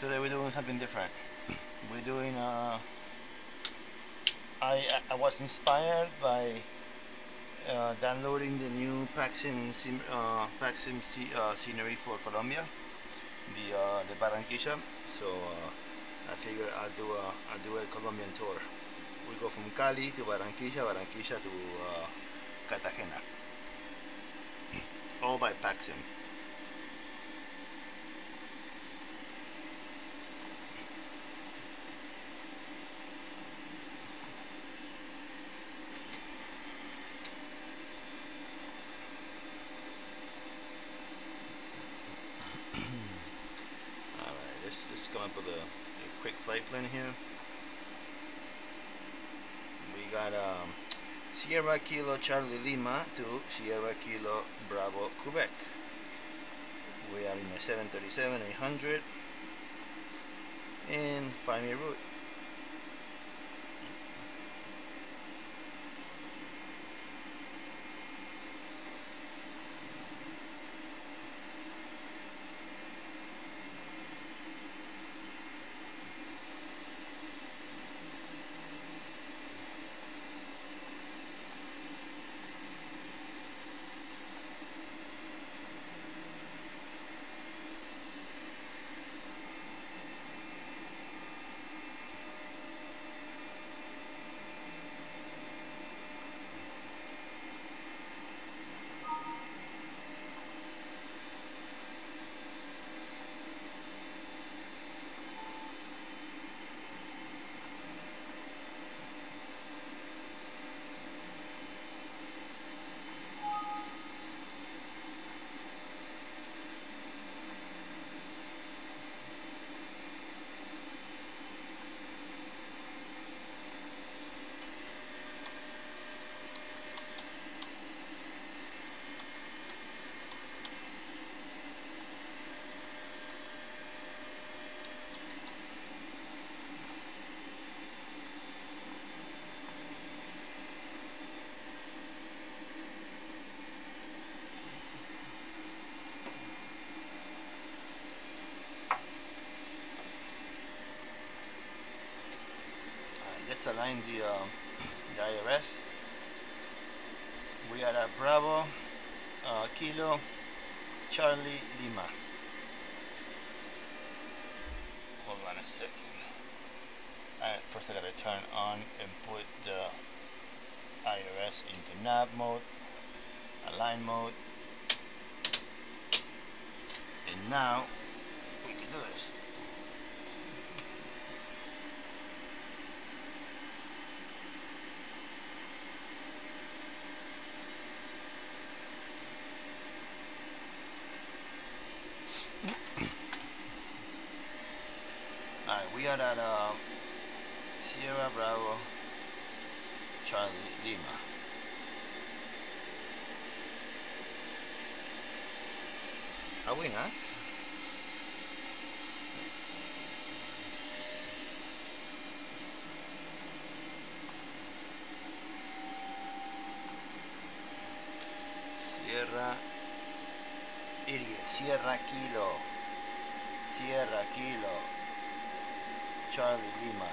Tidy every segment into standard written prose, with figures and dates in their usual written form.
Today we're doing something different. We're doing I was inspired by downloading the new PKSim scenery for Colombia, the Barranquilla. So I figured I'll do a Colombian tour. We go from Cali to Barranquilla, Barranquilla to Cartajena, all by PKSim. Let's come up with a quick flight plan here. We got Sierra Kilo Charlie Lima to Sierra Kilo Bravo Quebec. We are in a 737-800 and find me a route. Let's align the IRS. We are at Bravo Kilo Charlie Lima. Hold on a second. Alright, first I gotta turn on and put the IRS into nav mode, align mode, and now we can do this. Alright, we are at Sierra Bravo Charlie Lima. Are we not? Sierra Kilo Charlie Lima.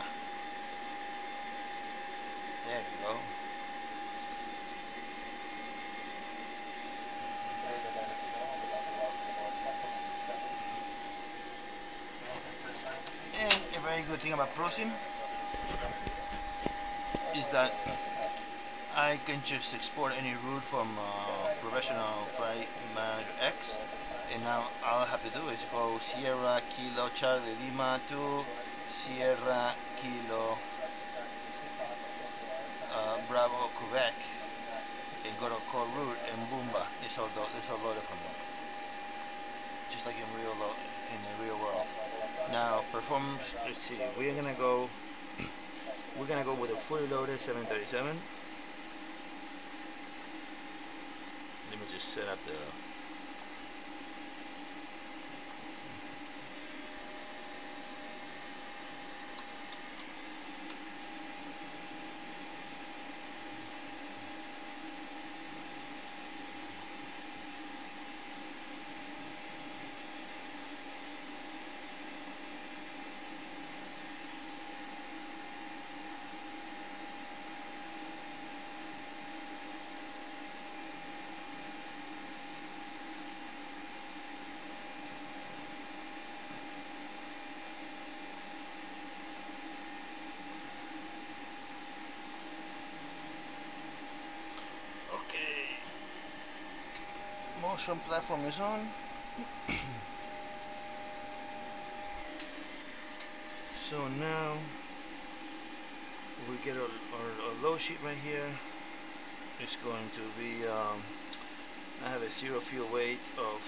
There we go. And a very good thing about ProSim is that I can just export any route from Professional Flight Manager X, and now all I have to do is go Sierra Kilo Charlie Lima to Sierra Kilo Bravo Quebec, and go to call route, and boomba, it's all loaded from there, just like in the real world. Now performance. Let's see. We're gonna go with a fully loaded 737. Let me just set up the. motion platform is on. So now we get our load sheet right here. It's going to be I have a zero fuel weight of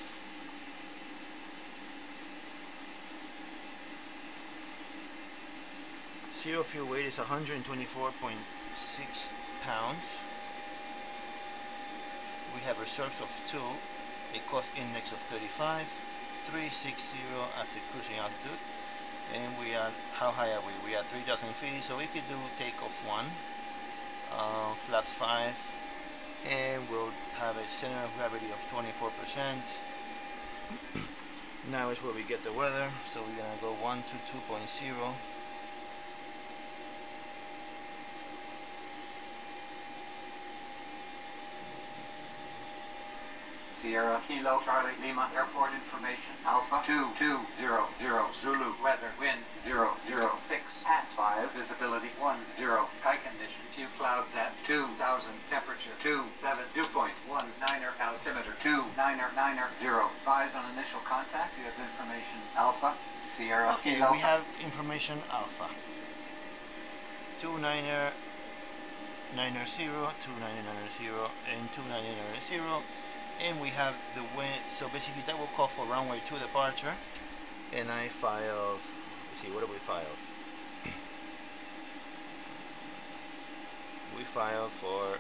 124.6 pounds. We have reserves of 2, a cost index of 35, 360 as the cruising altitude, and we are, how high are we? We are 3,000 feet, so we could do takeoff 1, flaps 5, and we'll have a center of gravity of 24%. Now is where we get the weather, so we're gonna go 1 to 2.0. Sierra Kilo Charlie Lima Airport information Alpha 2200 Zulu weather wind 006 at 5 visibility 10 sky condition 2 clouds at 2000 temperature 27 dew point 19er altimeter 29990 advise on initial contact. You have information Alpha Sierra Okay, Kilo. we have information Alpha 29er 90, 2990, and 2990. And we have the wind, so basically that will call for runway 2 departure. And I filed, let's see, what did we file? We filed for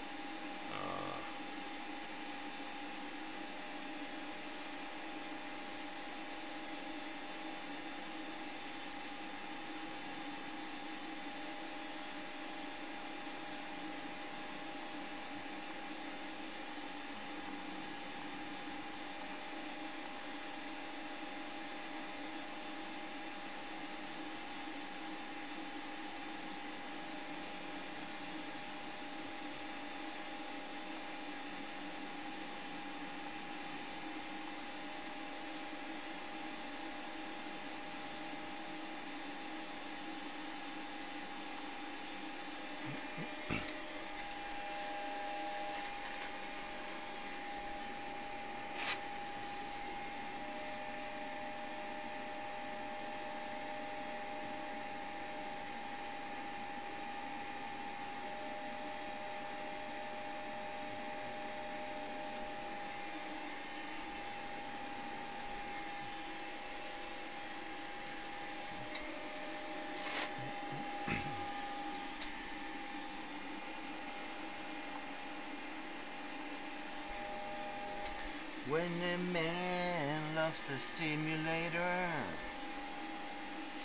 when a man loves the simulator,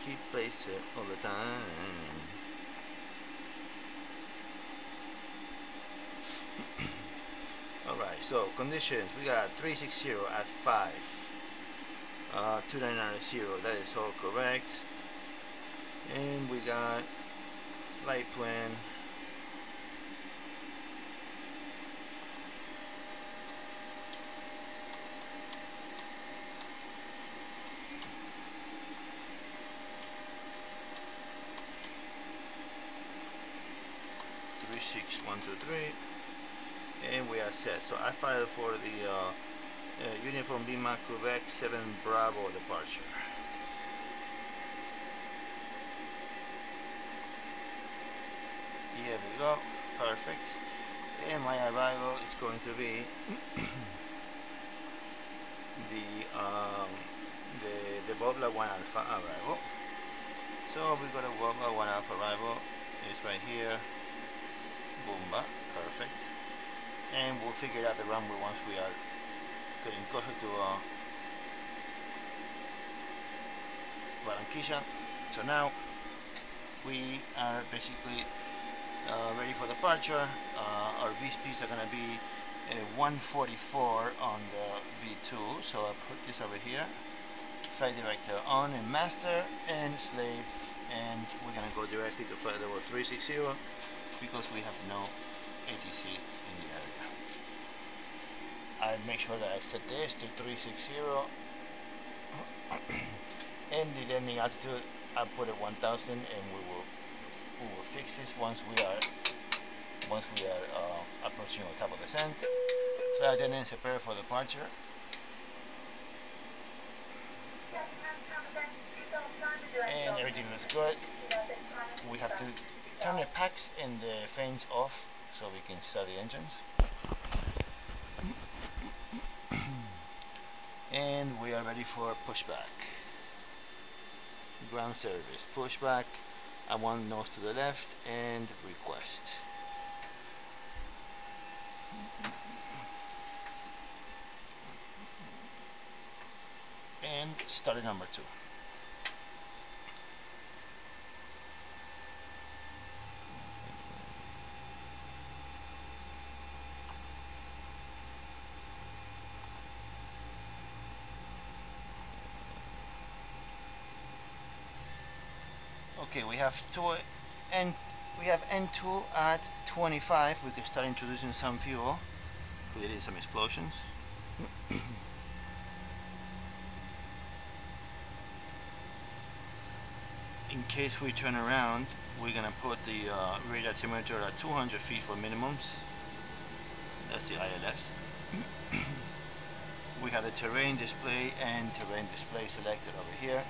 he plays it all the time. Alright, so conditions, we got 360 at 5, 2990, that is all correct. And we got flight plan. Six, 1, 2, 3, and we are set. So I filed for the Uniform Lima Quebec 7 Bravo departure. Here we go, perfect. And my arrival is going to be the Bobla 1 Alpha arrival. So we got a Bobla 1 Alpha arrival. It's right here. Boomba, perfect. And we'll figure out the runway once we are getting closer to Barranquilla. So now we are basically ready for departure. Our V-speeds are going to be 144 on the V2. So I'll put this over here. Flight director on and master and slave, and we're going to go directly to flight level 360. Because we have no ATC in the area. I make sure that I set this to 360 and the landing altitude I put at 1000, and we will fix this once we are approaching the top of the descent. Flight attendants prepare for departure. and everything looks good. We have to turn the packs and the fans off so we can start the engines. And we are ready for pushback. Ground service, pushback. I want nose to the left and request. And started number 2. Okay, we have N2 at 25. We can start introducing some fuel, creating some explosions. In case we turn around, we're gonna put the radar altimeter at 200 feet for minimums. That's the ILS. We have the terrain display and terrain display selected over here.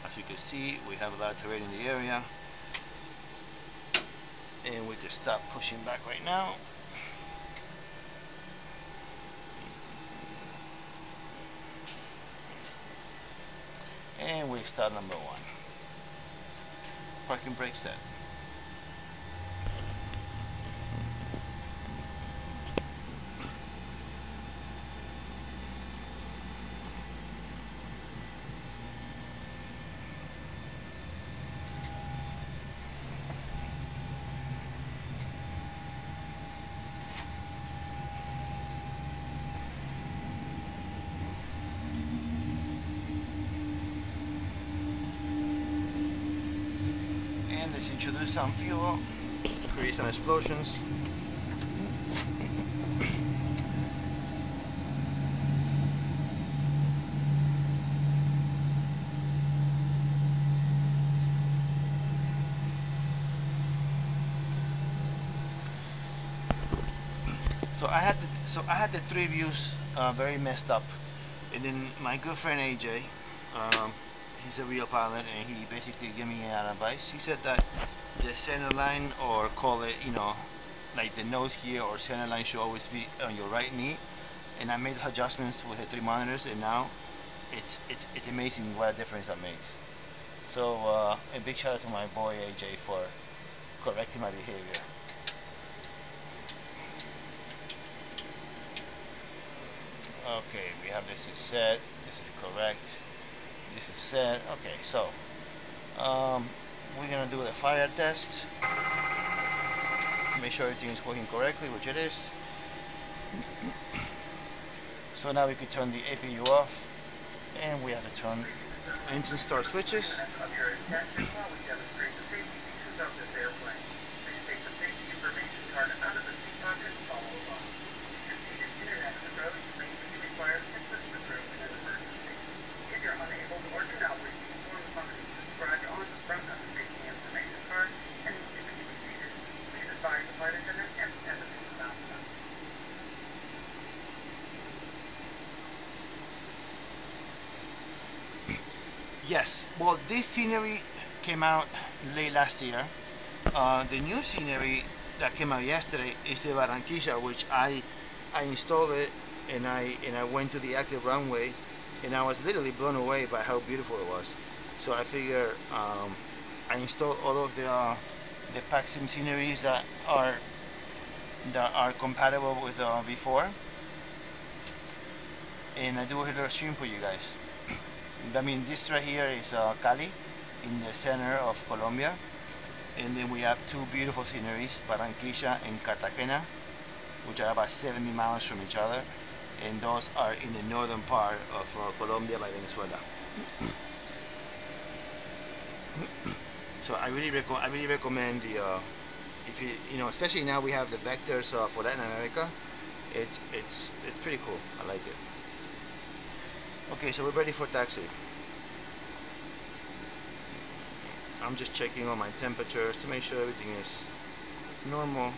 As you can see, we have a lot of terrain in the area, and we can stop pushing back right now. And we start number 1. Parking brake set. Let's introduce some fuel, create some explosions. So I had the 3 views very messed up, and then my good friend AJ, he's a real pilot, and he basically gave me an advice. He said that the center line, or call it, like the nose gear or center line, should always be on your right knee. And I made adjustments with the 3 monitors, and now it's amazing what a difference that makes. So a big shout out to my boy AJ for correcting my behavior. Okay, we have this is set, this is correct. This is set. Okay, so we're gonna do the fire test. Make sure everything is working correctly, which it is. So now we can turn the APU off, and we have to turn engine start switches. Yes, well, this scenery came out late last year. The new scenery that came out yesterday is the Barranquilla, which I installed it, and I went to the active runway, and I was literally blown away by how beautiful it was. So I figure I installed all of the PKSim sceneries that are compatible with V4, and I do a little stream for you guys. I mean, this right here is Cali, in the center of Colombia, and then we have 2 beautiful sceneries, Barranquilla and Cartajena, which are about 70 miles from each other, and those are in the northern part of Colombia by Venezuela. So I really recommend the if you especially now we have the vectors for Latin America. It's pretty cool. I like it. Okay, so we're ready for taxi. I'm just checking all my temperatures to make sure everything is normal,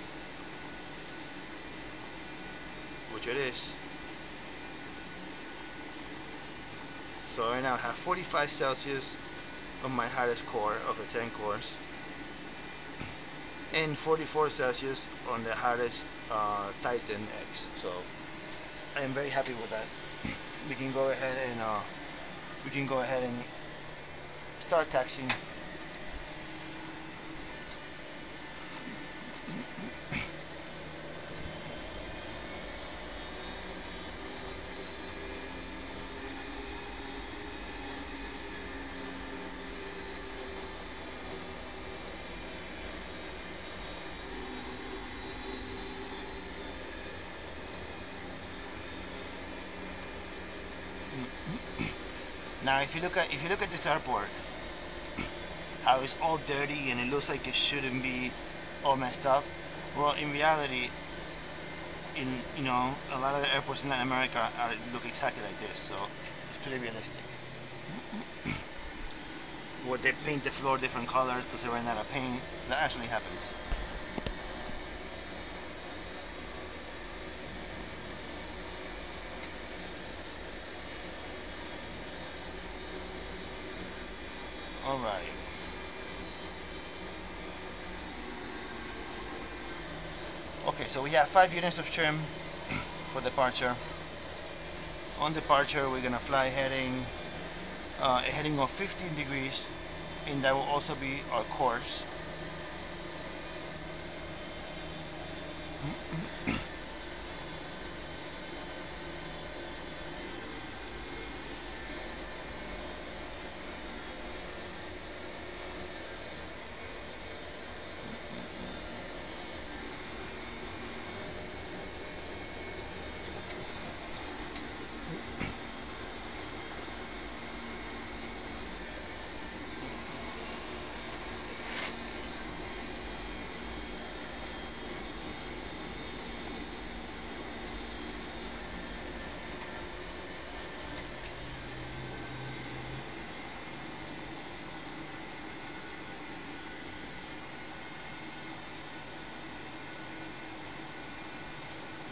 which it is. So right now I have 45 Celsius on my hottest core of the 10 cores, and 44 Celsius on the hottest Titan X. So I am very happy with that. We can go ahead and start taxing. Now, if you look at this airport, how it's all dirty and it looks like it shouldn't be all messed up. Well, in reality, in a lot of the airports in Latin America look exactly like this, so it's pretty realistic. Where they paint the floor different colors because they ran out of paint. That actually happens. Alright. Okay, so we have 5 units of trim for departure. On departure, we're gonna fly heading a heading of 15 degrees, and that will also be our course.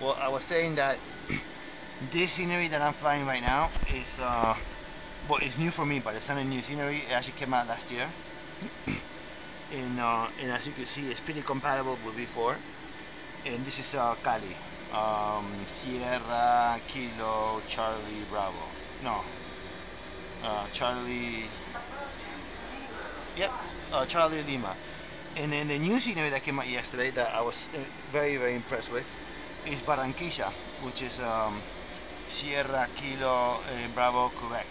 Well, I was saying that this scenery that I'm flying right now is well, it's new for me, but it's not a new scenery. It actually came out last year, and as you can see, it's pretty compatible with V4. And this is Cali, Sierra Kilo Charlie Bravo. No, Charlie. Yep, Charlie Lima. And then the new scenery that came out yesterday that I was very, very impressed with is Barranquilla, which is Sierra Kilo Bravo Quebec,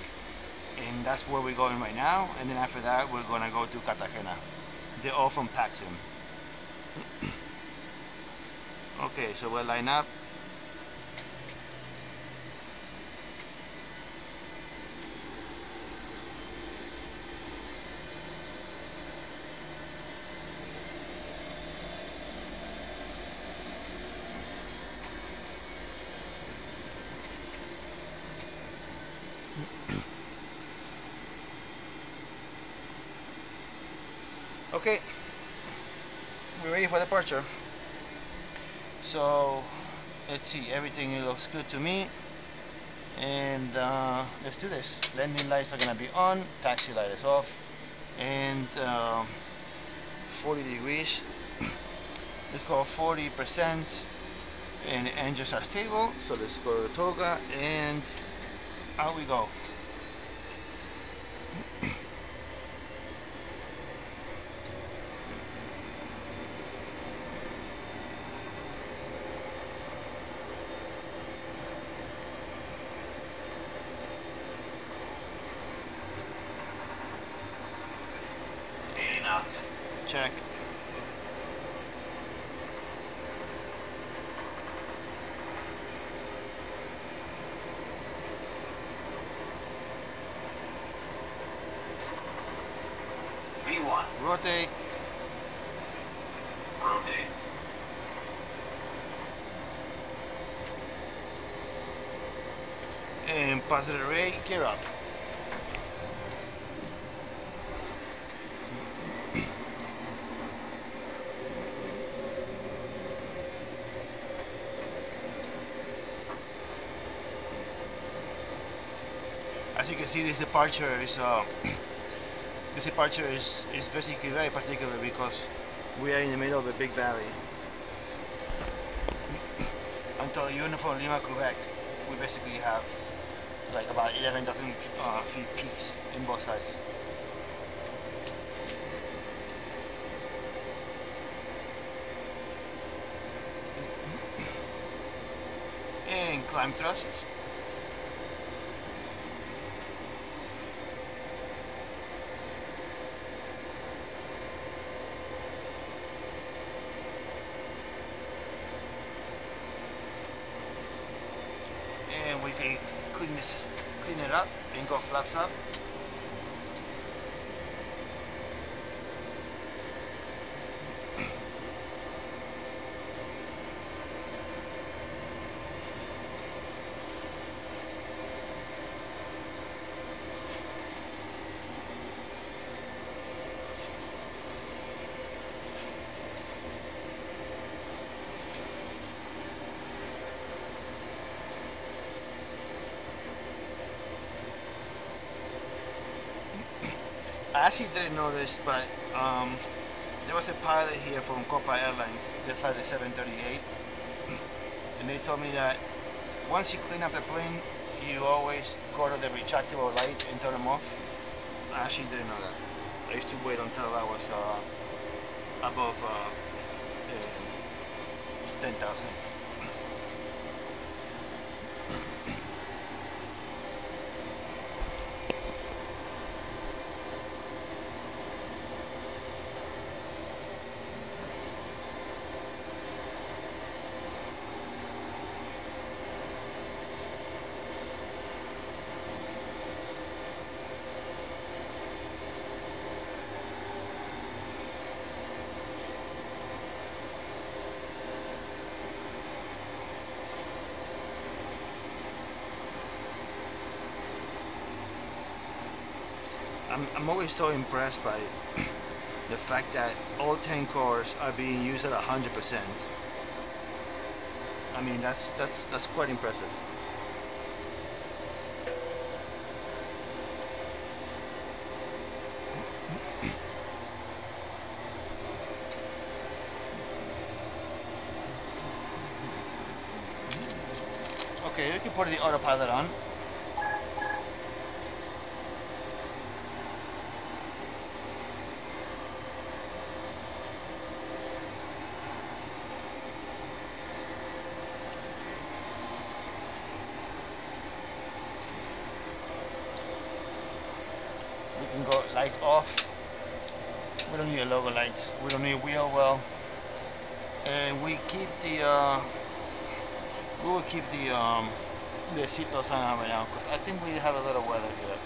and that's where we're going right now. And then after that, we're gonna go to Cartajena. They're all from PKSim. Okay, so we'll line up. Okay, we're ready for departure. So let's see, everything looks good to me, and let's do this. Landing lights are gonna be on, taxi light is off, and 40 degrees. Let's go 40%, and the engines are stable. So let's go to toga, and out we go. Check. V1. Rotate. Rotate. And positive rate, gear up. As you can see, this departure is basically very particular because we are in the middle of a big valley. Until Uniform Lima, Quebec, we basically have like about 11,000 feet peaks in both sides. And climb thrust. And we can clean it up and go flaps up. I actually didn't know this, but there was a pilot here from Copa Airlines, they fly the 738, and they told me that once you clean up the plane, you always go to the retractable lights and turn them off. I actually didn't know that. I used to wait until I was above 10,000. I'm always so impressed by the fact that all 10 cores are being used at 100%. I mean, that's quite impressive. Okay, we can put the autopilot on. We can go lights off. We don't need logo lights. We don't need wheel well. And we keep the we will keep the seatbelt sign on right now because I think we have a little weather here.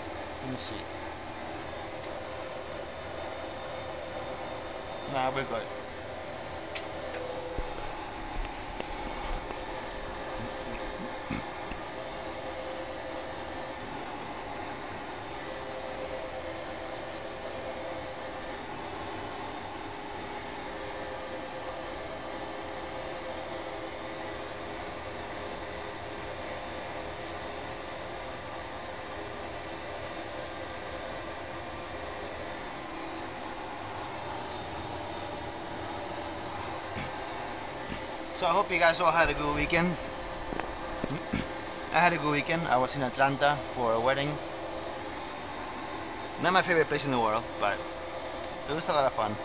Let me see. Nah, we're good. So I hope you guys all had a good weekend. I had a good weekend. I was in Atlanta for a wedding. Not my favorite place in the world, but it was a lot of fun.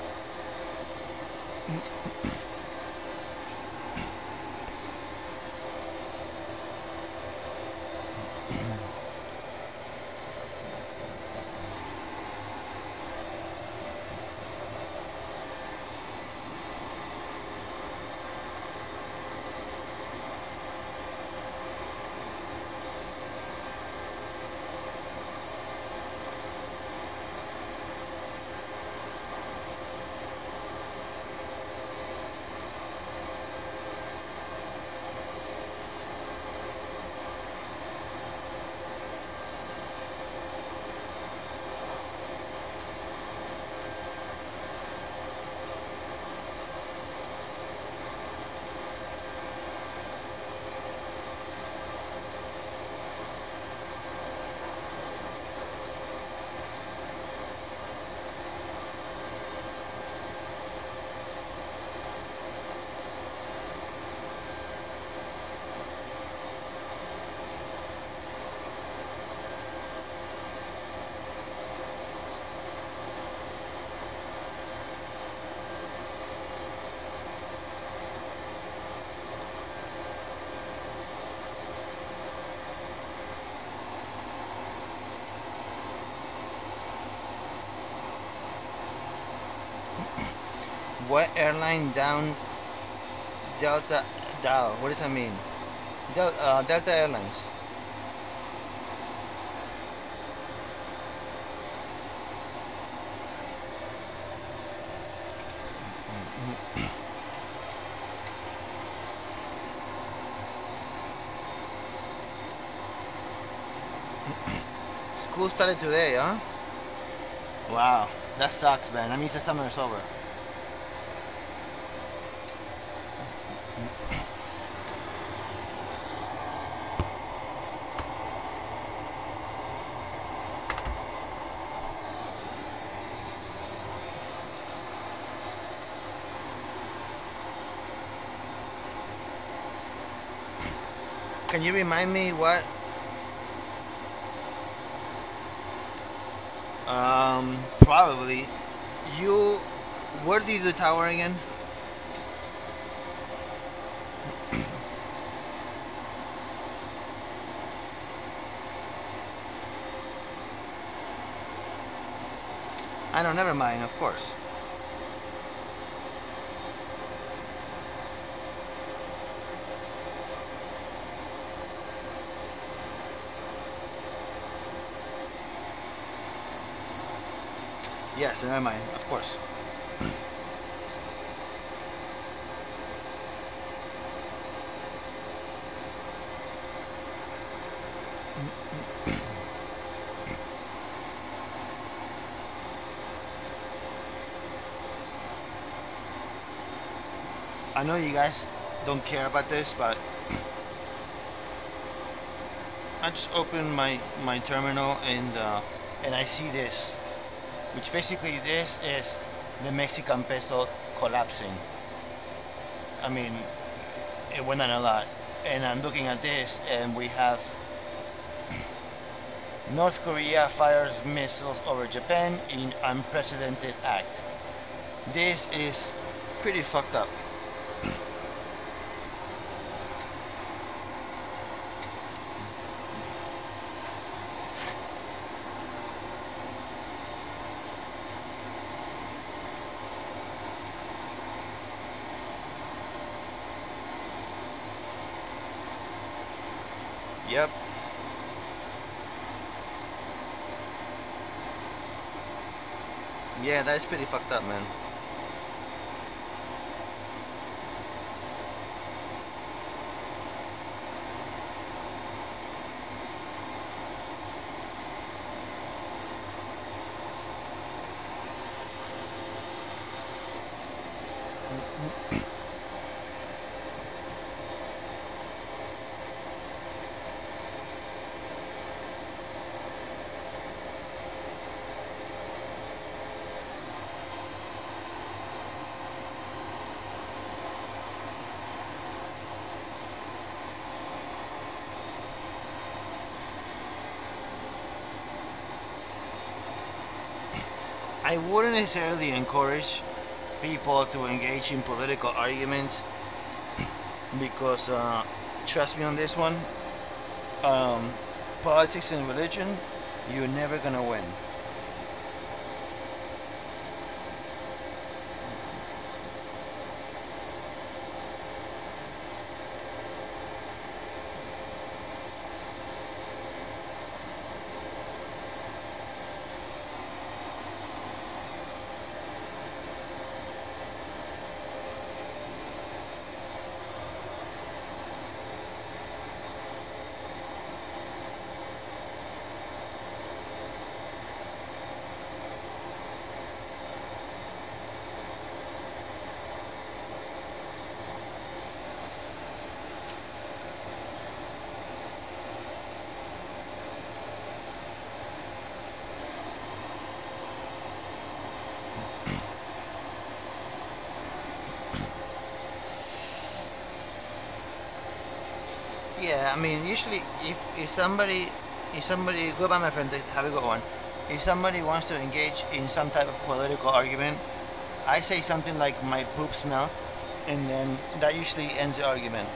What airline down Delta Dow? What does that mean? Delta Airlines. School started today, huh? Wow, that sucks, man. That means the summer is over. Can you remind me what? Probably. Where do you do tower again? I know, never mind, of course. Yes, never mind, of course. I know you guys don't care about this, but I just opened my terminal and I see this, which basically this is the Mexican peso collapsing. I mean, it went down a lot, and I'm looking at this, and we have North Korea fires missiles over Japan in unprecedented act. This is pretty fucked up. Yep. Yeah, that's pretty fucked up, man. I wouldn't necessarily encourage people to engage in political arguments because, trust me on this one, politics and religion, you're never gonna win. Yeah, I mean, usually if somebody, goodbye my friend, have a good one. If somebody wants to engage in some type of political argument, I say something like my poop smells, and then that usually ends the argument.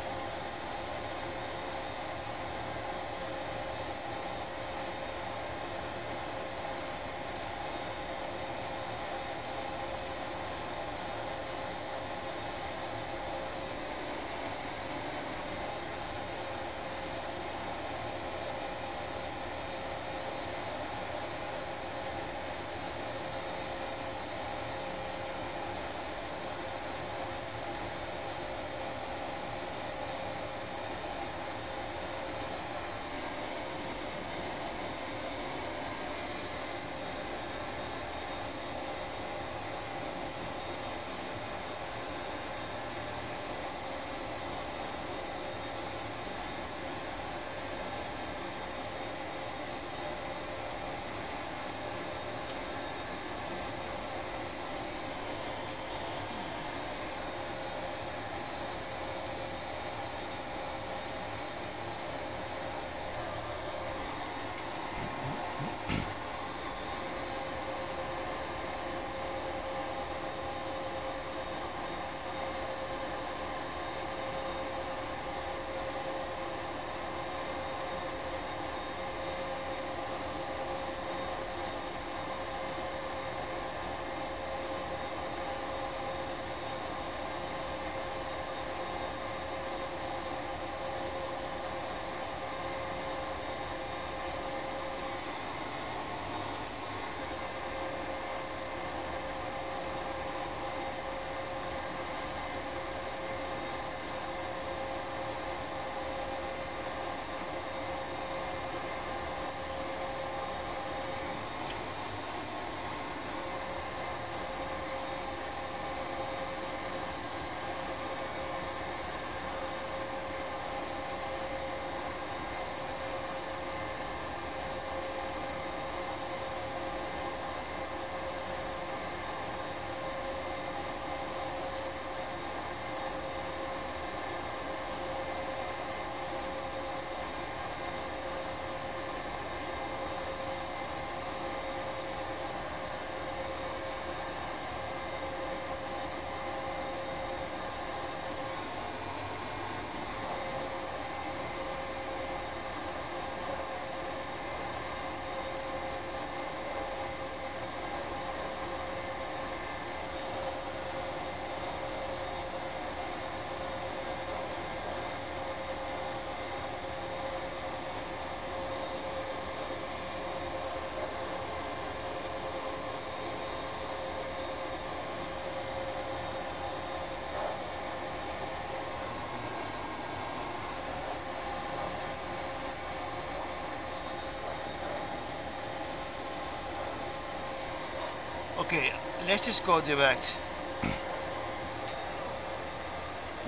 Okay, let's just go direct.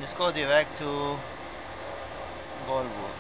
Let's go direct to Volvo.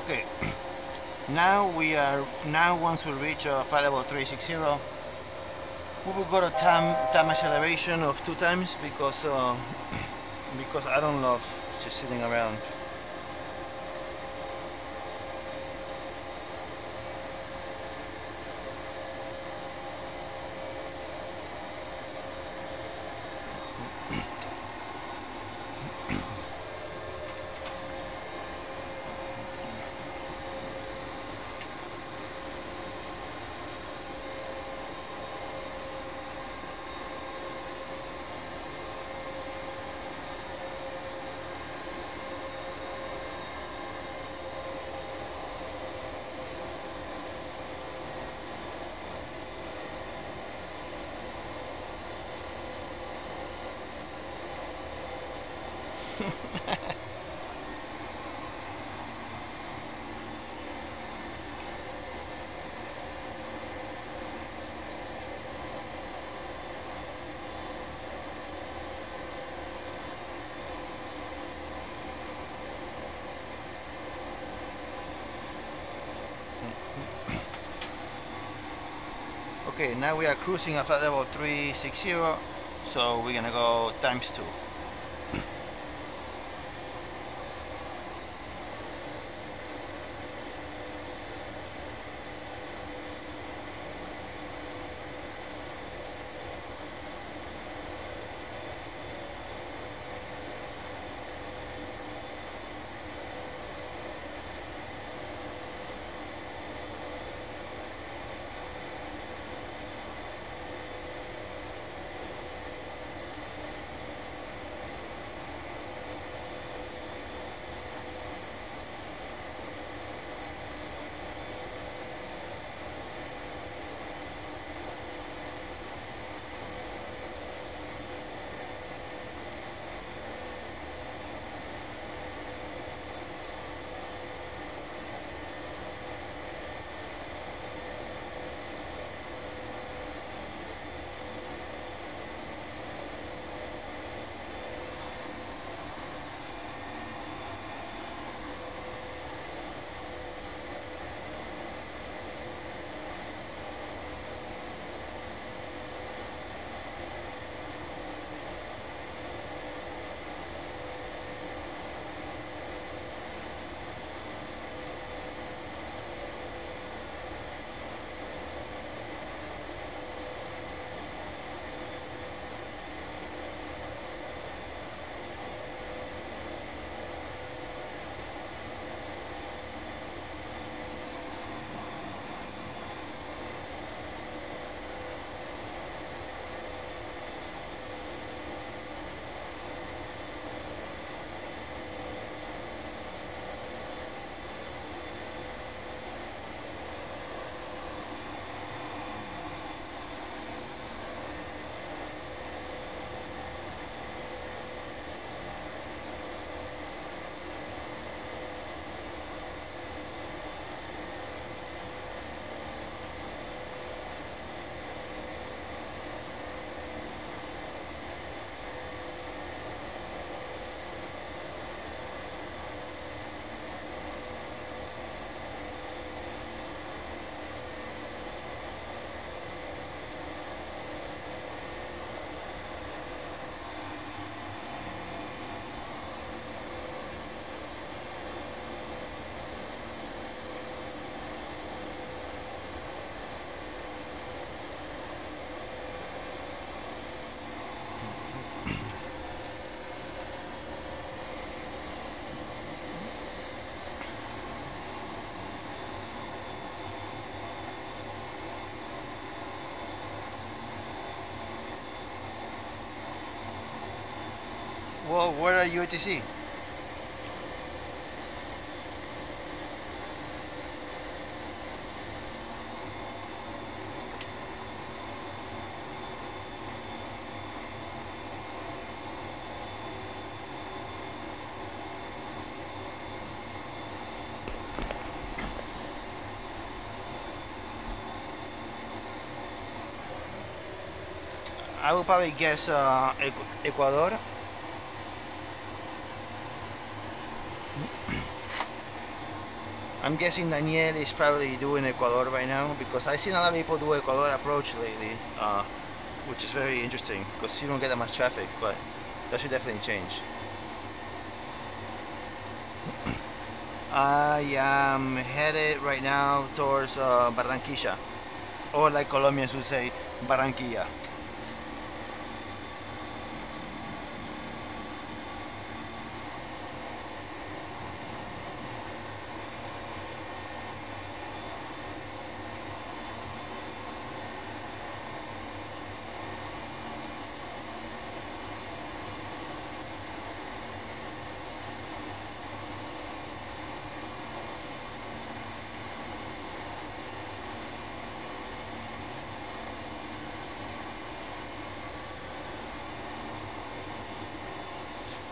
Okay, now once we reach flight level 360, we will go to time acceleration of 2 times because I don't love just sitting around. Okay, now we are cruising at flight level 360, so we're gonna go times 2. Well, where are you ATC? I would probably guess Ecuador. I'm guessing Daniel is probably doing Ecuador right now, because I've seen a lot of people do Ecuador approach lately, which is very interesting because you don't get that much traffic, but that should definitely change. I am headed right now towards Barranquilla, or like Colombians would say, Barranquilla.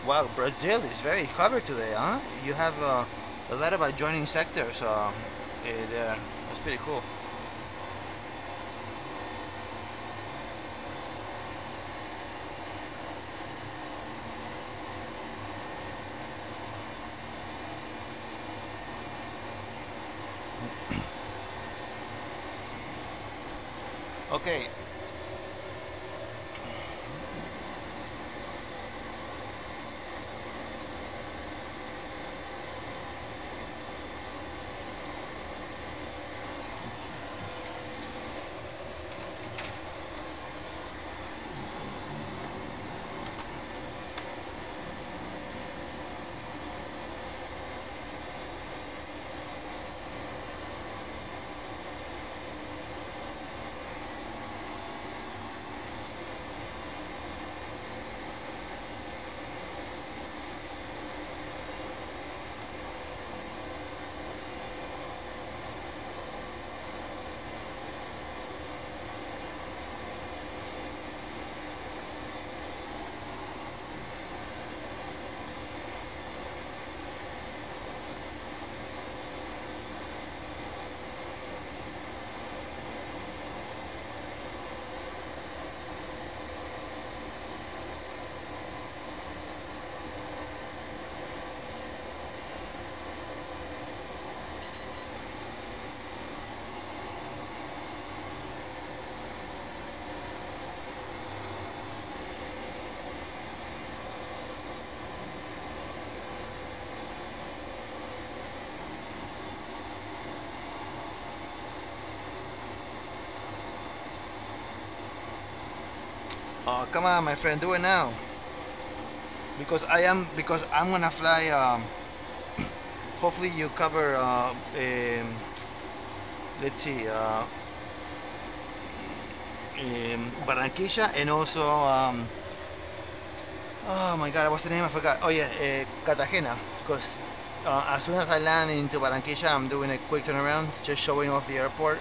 Wow, Brazil is very covered today, huh? You have a lot of adjoining sectors there. That's pretty cool. Okay. Oh, come on, my friend, do it now. Because I'm gonna fly. Hopefully, you cover. Let's see. Barranquilla and also. Oh my God, what's the name? I forgot. Oh yeah, Cartagena. Because as soon as I land into Barranquilla, I'm doing a quick turnaround, just showing off the airport,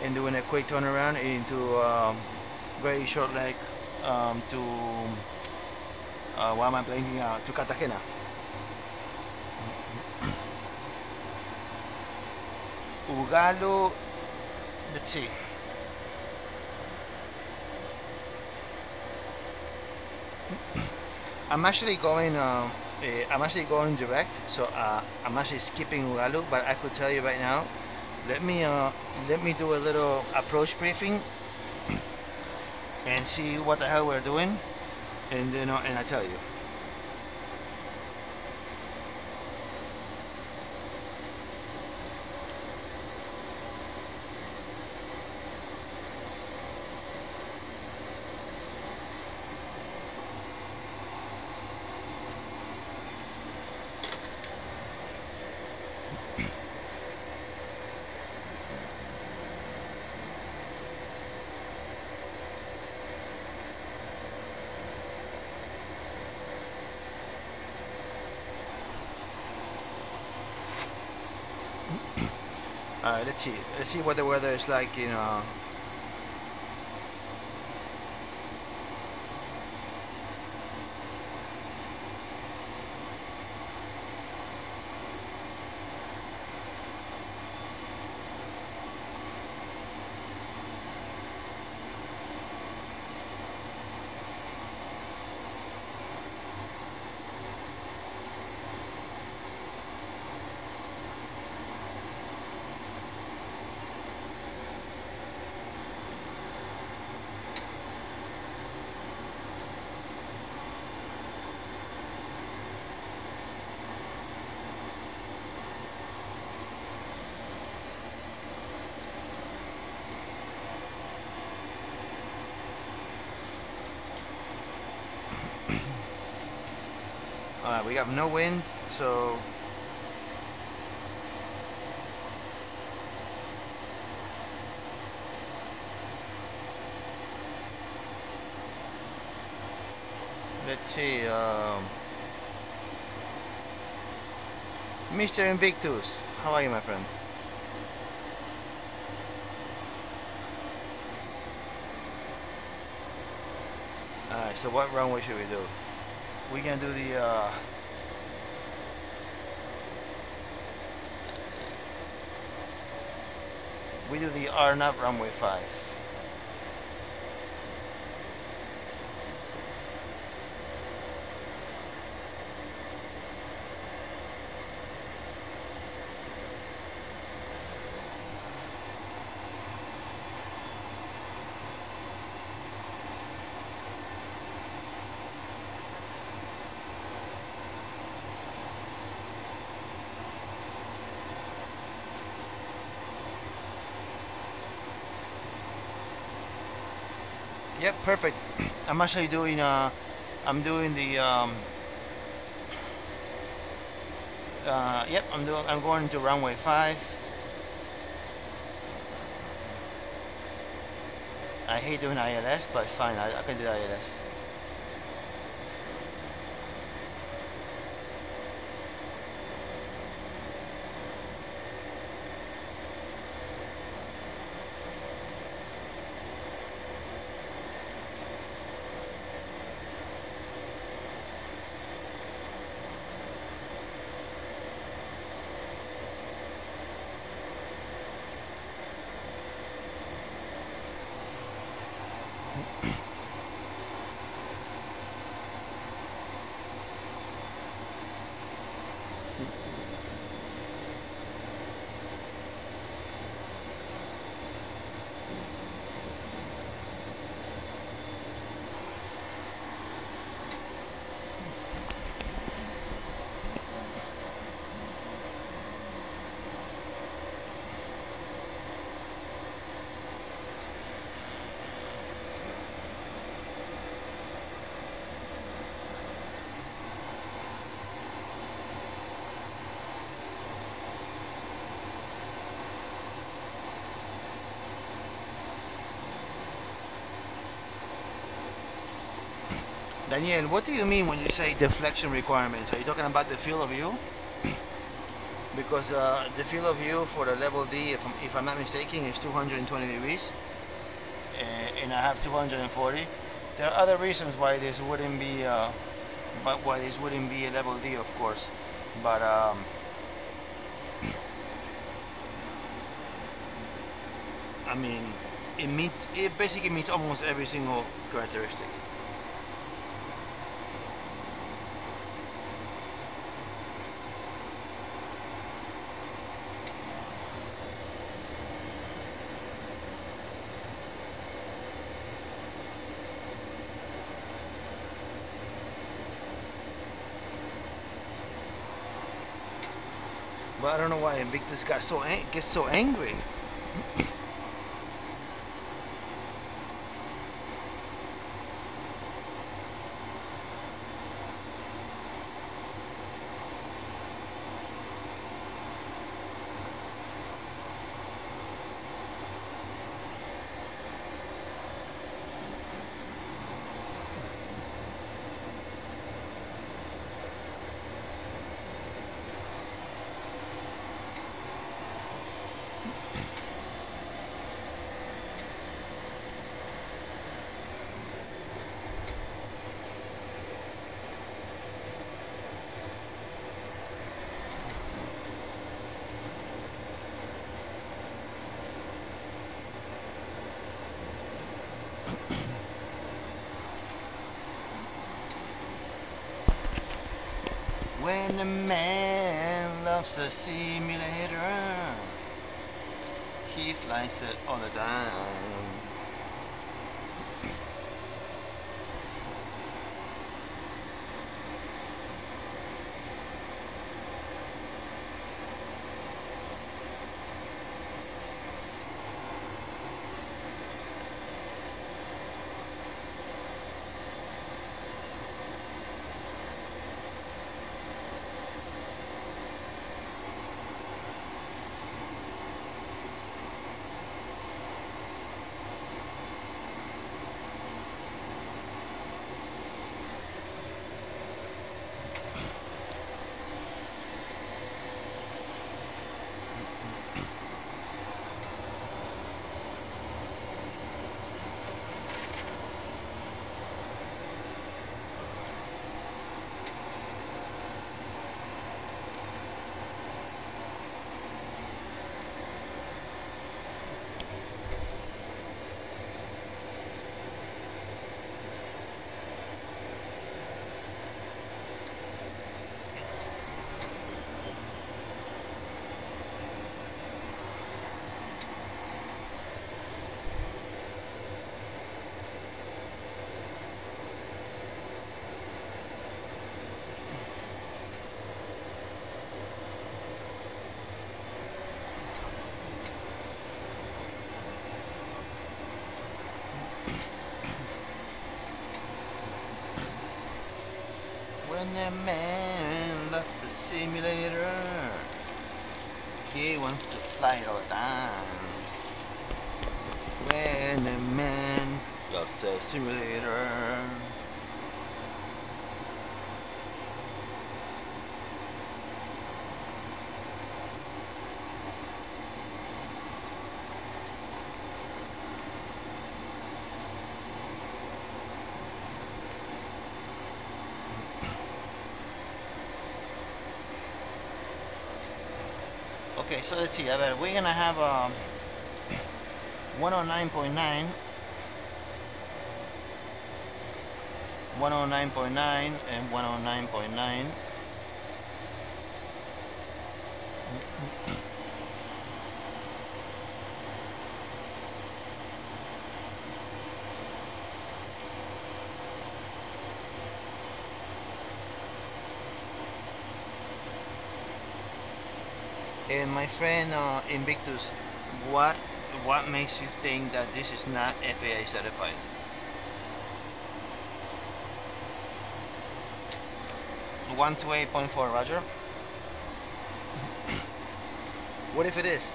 and doing a quick turnaround into very short leg. To why am I blanking out? To Cartagena. Ugalo. Let's see. I'm actually going. I'm actually going direct, so I'm actually skipping Ugalo. But I could tell you right now. Let me do a little approach briefing. And see what the hell we're doing, and then and I tell you. Alright, let's see. Let's see what the weather is like in Alright, we have no wind, so let's see, Mr. Invictus, how are you, my friend? Alright, so what runway should we do? We can do the we do the R-Nav runway 5. Yep, perfect. I'm actually doing I'm doing the yep, I'm going to runway 5. I hate doing ILS, but fine, I can do ILS. Daniel, what do you mean when you say deflection requirements? Are you talking about the field of view? Because the field of view for the level D, if I'm not mistaken, is 220 degrees, and I have 240. There are other reasons why this wouldn't be, a level D, of course, but I mean, it basically meets almost every single characteristic. But I don't know why Invictus gets so angry. When a man loves a simulator, he flies it all the time. When a man loves a simulator, he wants to fly all the time. When a man loves a simulator. Okay, so let's see. We're gonna have 109.9, 109.9, and 109.9. And my friend Invictus, what makes you think that this is not FAA certified? One to 8.4, Roger. What if it is?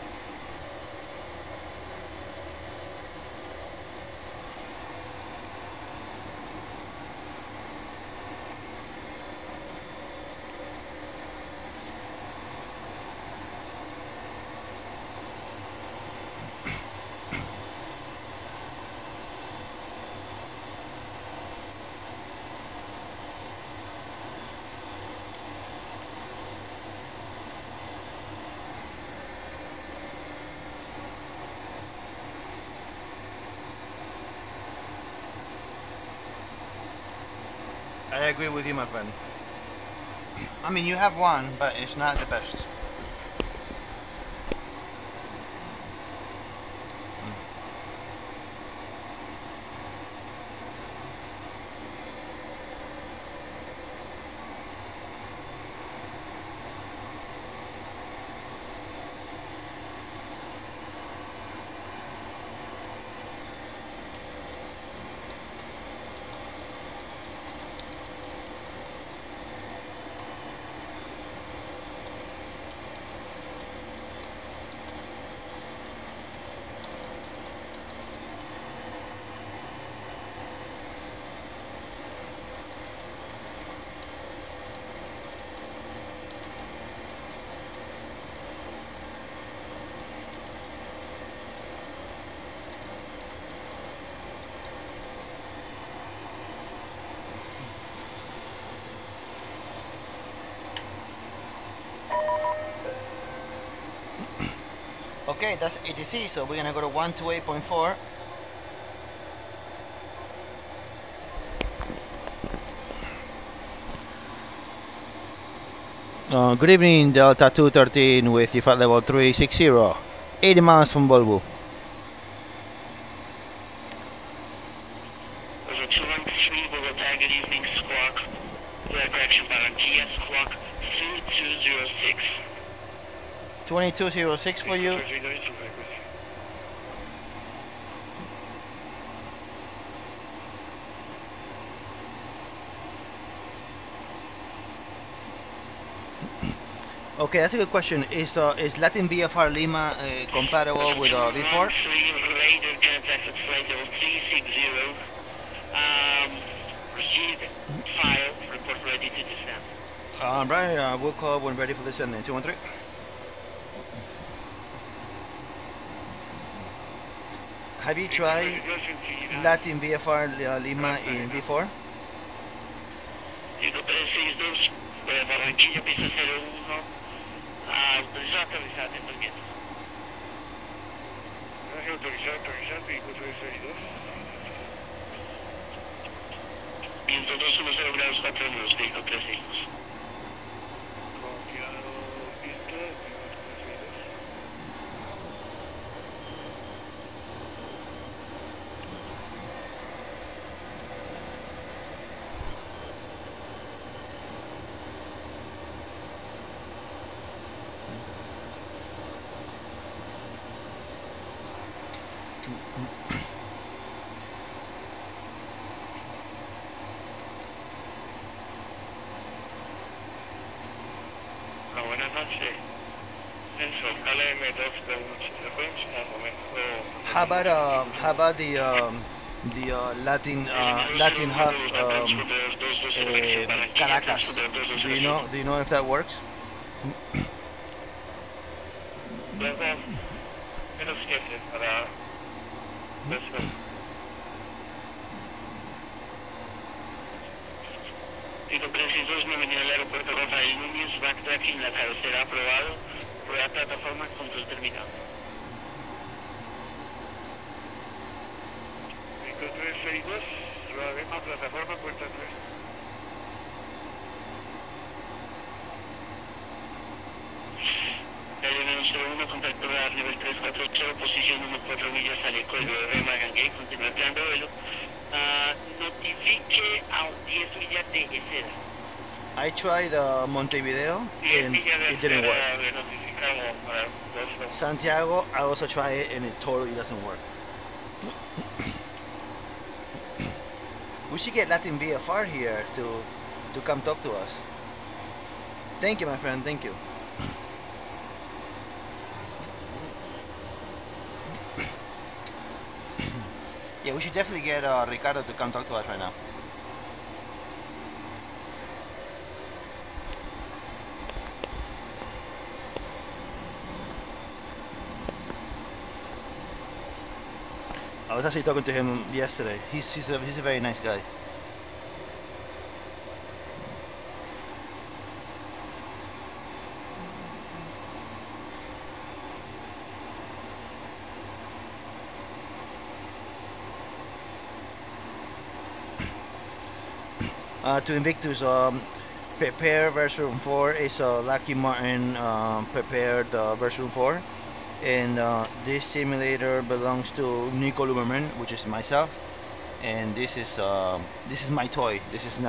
I agree with you, my friend. I mean, you have one, but it's not the best. Okay, that's ATC, so we're gonna go to 128.4. Good evening, Delta 213 with you flight level 360, 80 miles from Volvo. Over 213, Bogota, good evening, squawk. Correction, Barranquilla, squawk 2206. 2206 for you. Okay, that's a good question. Is Latin VFR Lima compatible with V4? Radar contact at flight level 360. Received file, report ready to descend. Right, we'll call when ready for descent then. 213. Have you tried Latin VFR Lima in V4? Digo 362, Barranquilla, pista 01. Autorizado, aterrizado, entonces. Gracias, autorizado, vehículo 362. Viento 210 grados 4 minutos, vehículo 362. Confiado, viento, vehículo 362. Buenas noches. Enzo, How about the Latin hub Caracas? Do you know if that works? Pico precisos, bienvenido al aeropuerto Rafael Núñez, backtracking, la carretera aprobado, prueba plataforma, control terminado. Pico 362, prueba plataforma, puerta 3. Aeronave 01, contacto radar nivel 348, posición 14 millas al eco del de Barranquilla, continúa empleando vuelo. Notifique a 10 millas de Eseda. I tried Montevideo and it didn't work. Santiago, I also tried it and it totally doesn't work. We should get Latin VFR here to come talk to us. Thank you, my friend. Thank you. Yeah, we should definitely get Ricardo to come talk to us right now. I was actually talking to him yesterday. He's a very nice guy. To Invictus, prepare version 4 is Lucky Martin prepared version 4, and this simulator belongs to Nico Luberman, which is myself, and this is my toy. It's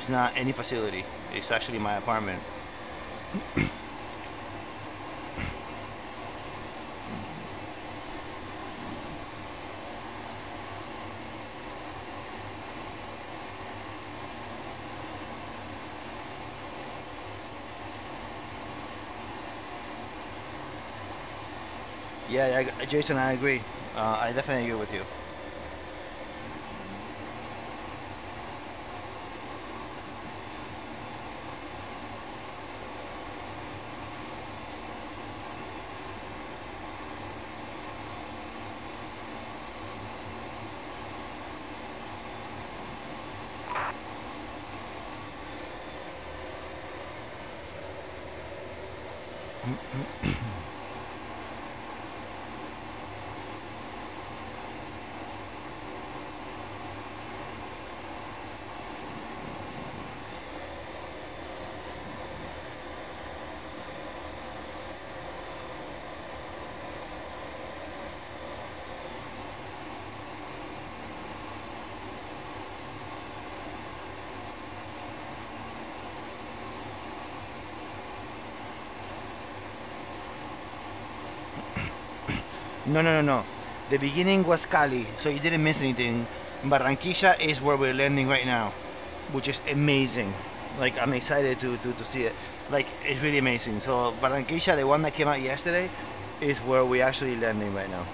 not any facility. It's actually my apartment. Yeah, Jason, I agree. I definitely agree with you. No. The beginning was Cali, so you didn't miss anything. Barranquilla is where we're landing right now, which is amazing. Like, I'm excited to see it. Like, it's really amazing. So Barranquilla, the one that came out yesterday, is where we're actually landing right now.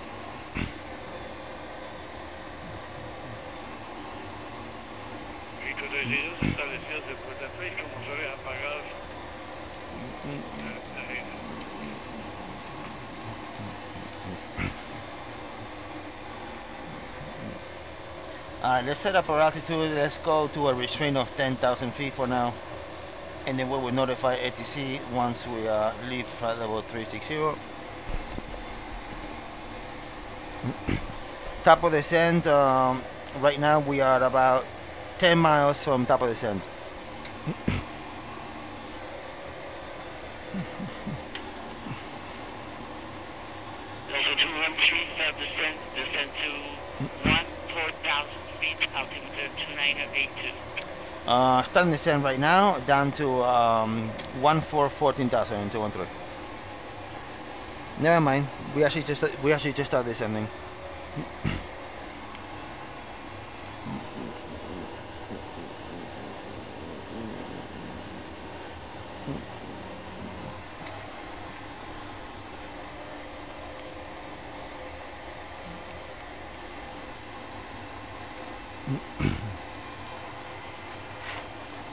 Let's set up our altitude. Let's go to a restraint of 10,000 feet for now, and then we will notify ATC once we leave flight level 360. Top of descent. Right now we are about 10 miles from top of descent. Level 213, descend to 4,000 feet, altitude 2982. Starting descent right now, down to 14,000 in 213. Never mind. We actually just started descending.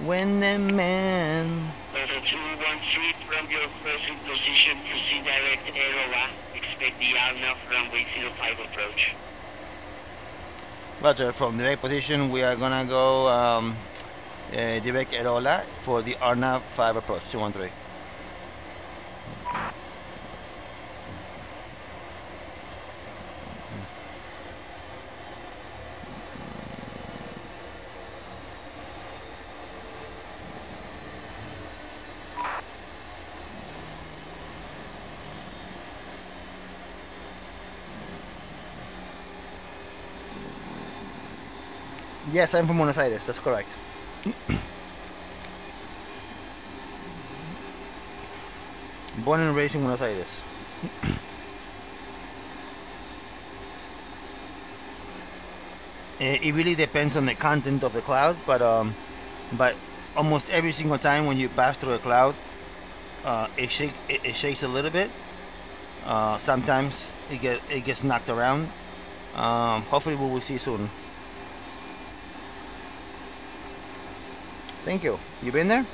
When a man. Level 213 from your present position, proceed direct Aerola. Expect the RNAV runway 05 approach. Roger, from direct position we are gonna go direct Aerola for the RNAV 5 approach, 213. Yes, I'm from Buenos Aires, that's correct. Born and raised in Buenos Aires. It really depends on the content of the cloud, but almost every single time when you pass through a cloud, it shakes a little bit. Sometimes it gets knocked around. Hopefully we will see soon. Thank you. You been there?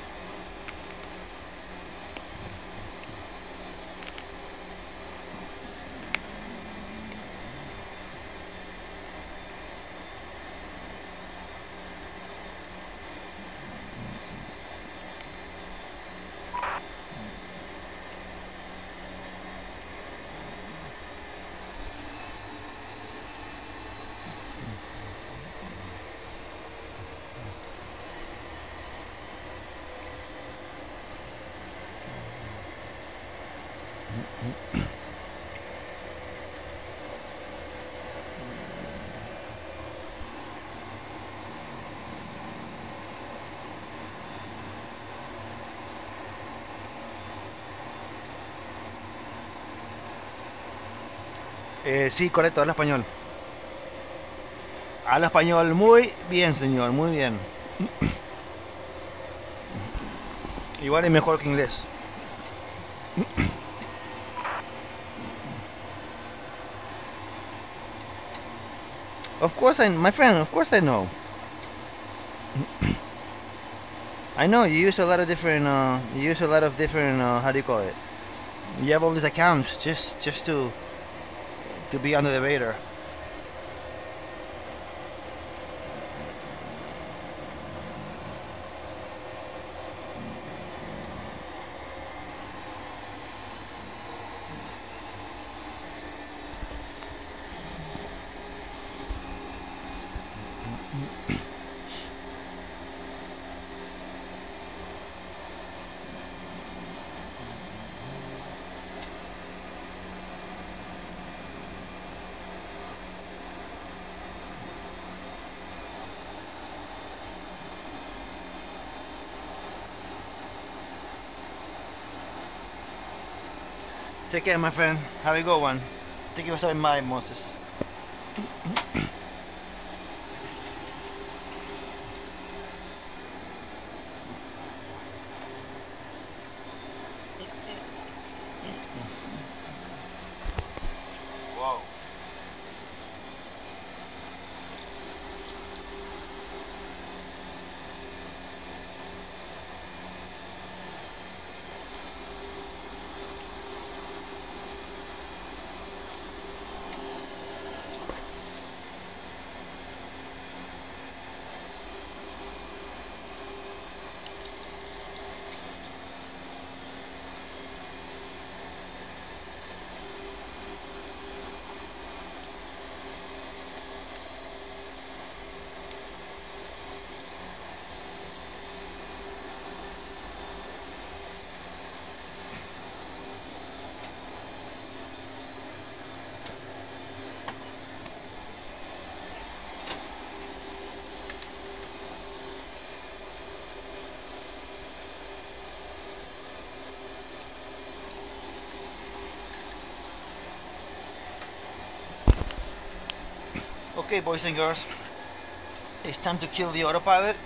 Sí, correcto, habla español. Habla español muy bien, señor, muy bien. Igual es mejor que inglés. Of course, my friend, of course I know. I know you use a lot of different. How do you call it? You have all these accounts just to be under the radar. Take care, my friend. Have a good one. Thank you for stopping by, Moses. Whoa. Okay, boys and girls, it's time to kill the autopilot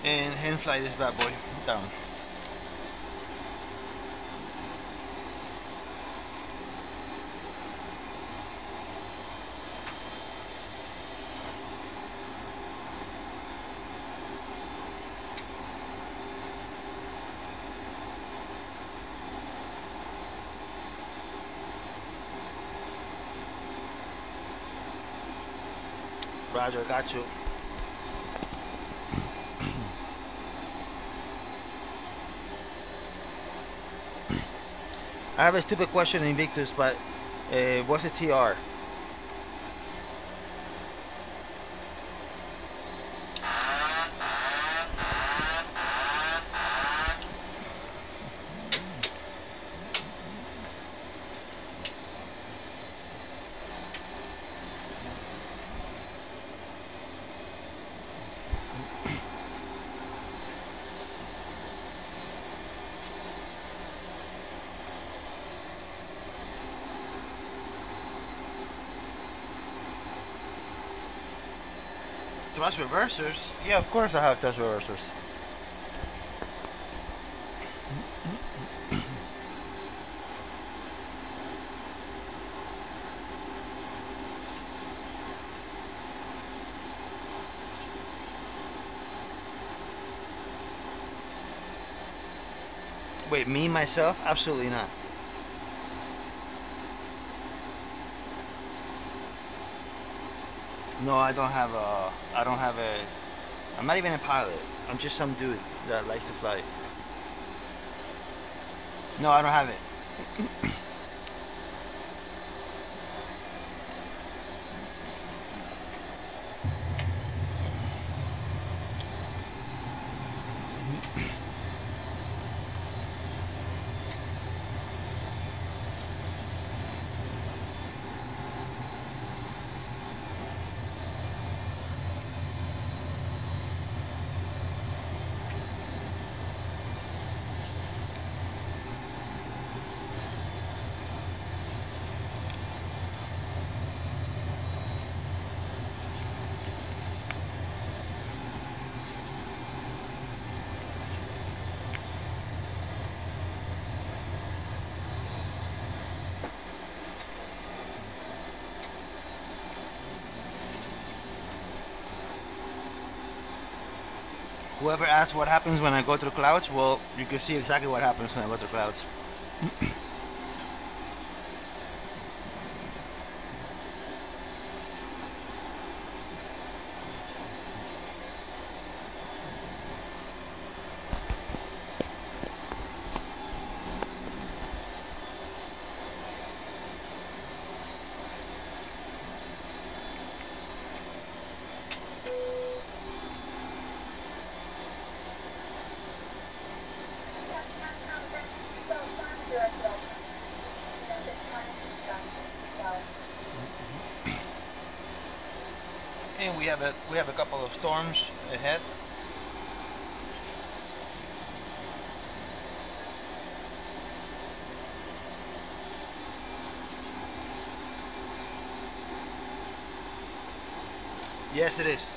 and hand fly this bad boy down. Roger, got you. I have a stupid question, Invictus, but what's a TR? Thrust reversers? Yeah, of course I have thrust reversers. Wait, me myself? Absolutely not. No, I don't have a, I'm not even a pilot. I'm just some dude that likes to fly. No, I don't have it. Whoever asks what happens when I go through clouds, well, you can see exactly what happens when I go through clouds. And we have a couple of storms ahead. Yes, it is.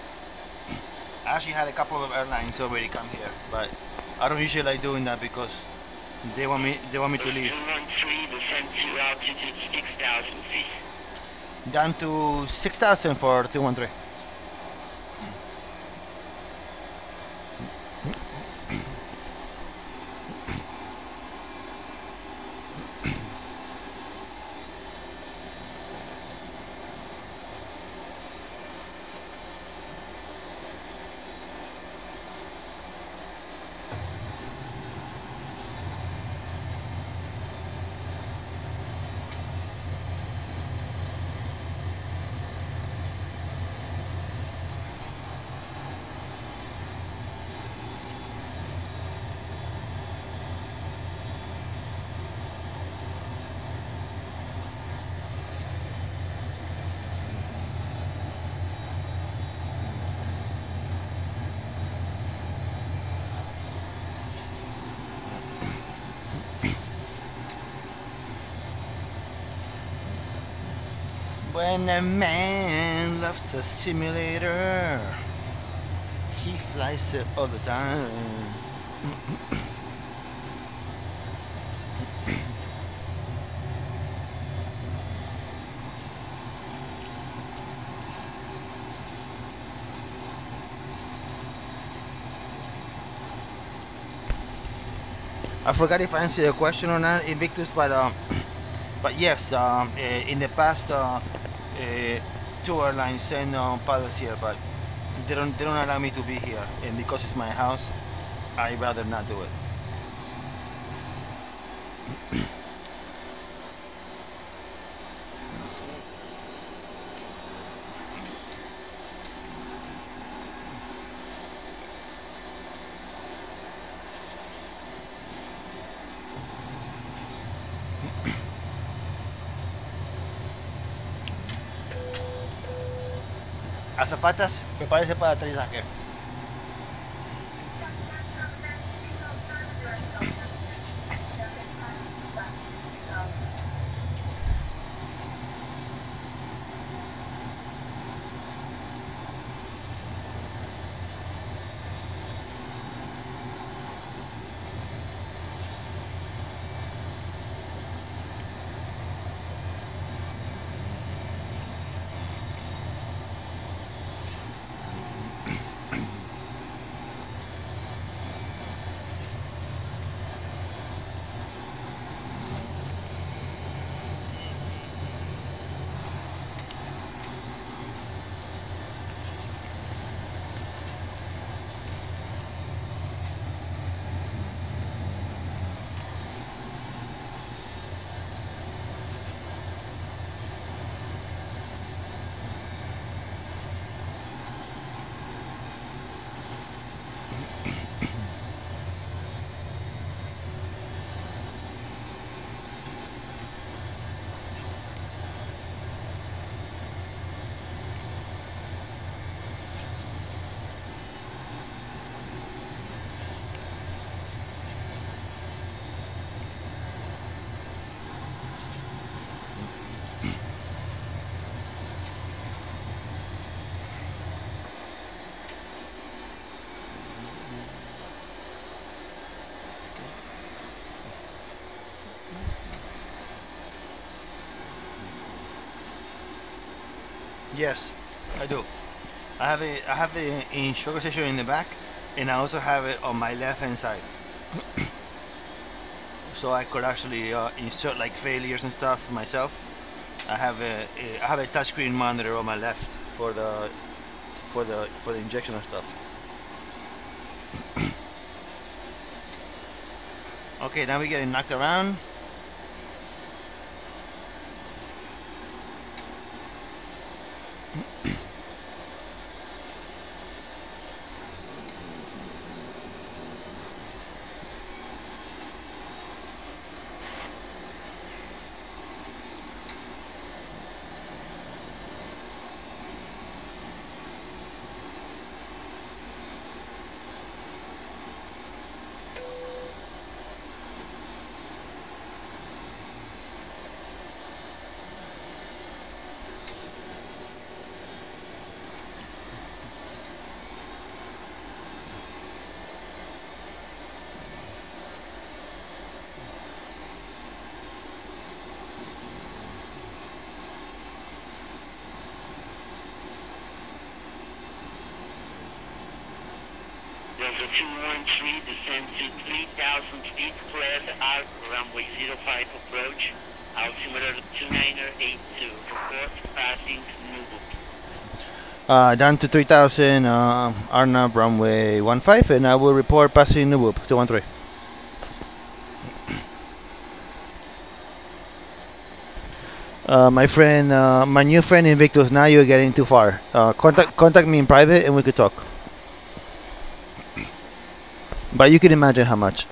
I actually had a couple of airlines already come here, but I don't usually like doing that because they want me to leave. 213, descend to altitude 6,000 feet. Down to 6,000 for 213. When a man loves a simulator, he flies it all the time. I forgot if I answered the question or not, Invictus, but yes, in the past, two airlines send pilots here, but they don't allow me to be here, and because it's my house, I'd rather not do it. Azafatas, prepárese para aterrizaje. Yes, I do. I have the instructor station in the back, and I also have it on my left hand side. So I could actually insert like failures and stuff myself. I have a touchscreen monitor on my left for the injection of stuff. Okay, now we're getting knocked around. 213, descend to 3,000 feet, clear the arc, runway 05 approach, altimeter 2982, report passing Nubu. Down to 3,000, Arnab, runway 15, and I will report passing Nubu, 213. My friend, my new friend Invictus, now you're getting too far. Contact me in private and we could talk. But you can imagine how much.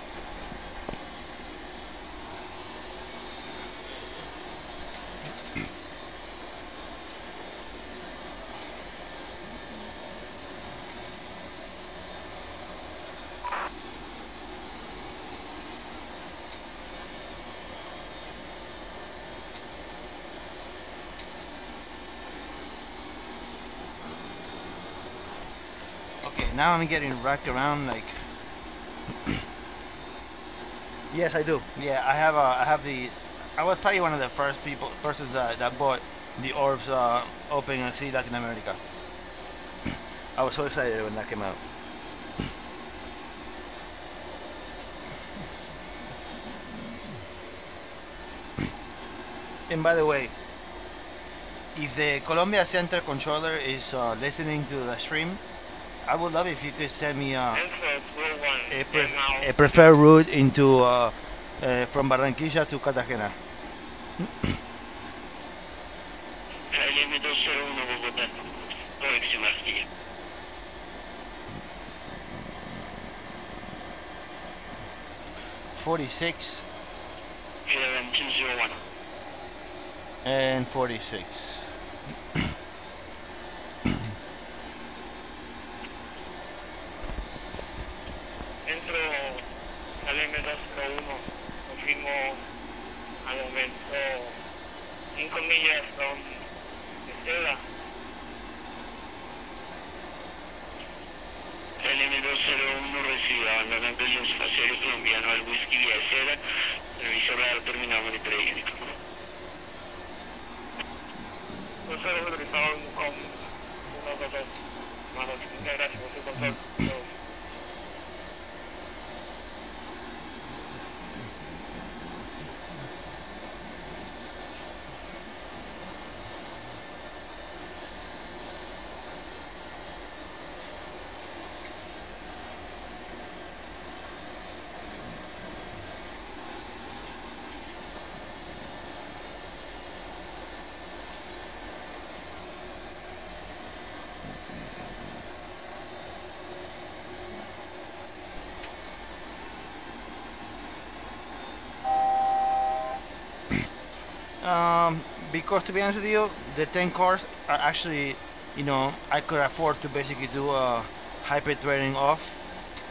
Okay, now I'm getting racked around like. Yes, I do. Yeah, I have the. I was probably one of the first persons that bought the Orbs Open and see Latin America. I was so excited when that came out. And by the way, if the Colombia Center controller is listening to the stream, I would love if you could send me a preferred route into from Barranquilla to Cartajena. 46 201. and 46. Entro al M201, confirmo al momento 5 millas from Estela. El M201 recibe abandonando el espacio colombiano al whisky vía Estela, servicio radar terminado monitoreio. Nosotros utilizamos con unos datos malos. Muchas gracias por su control. Because to be honest with you, the 10 cores are actually, you know, I could afford to basically do a hyper threading off,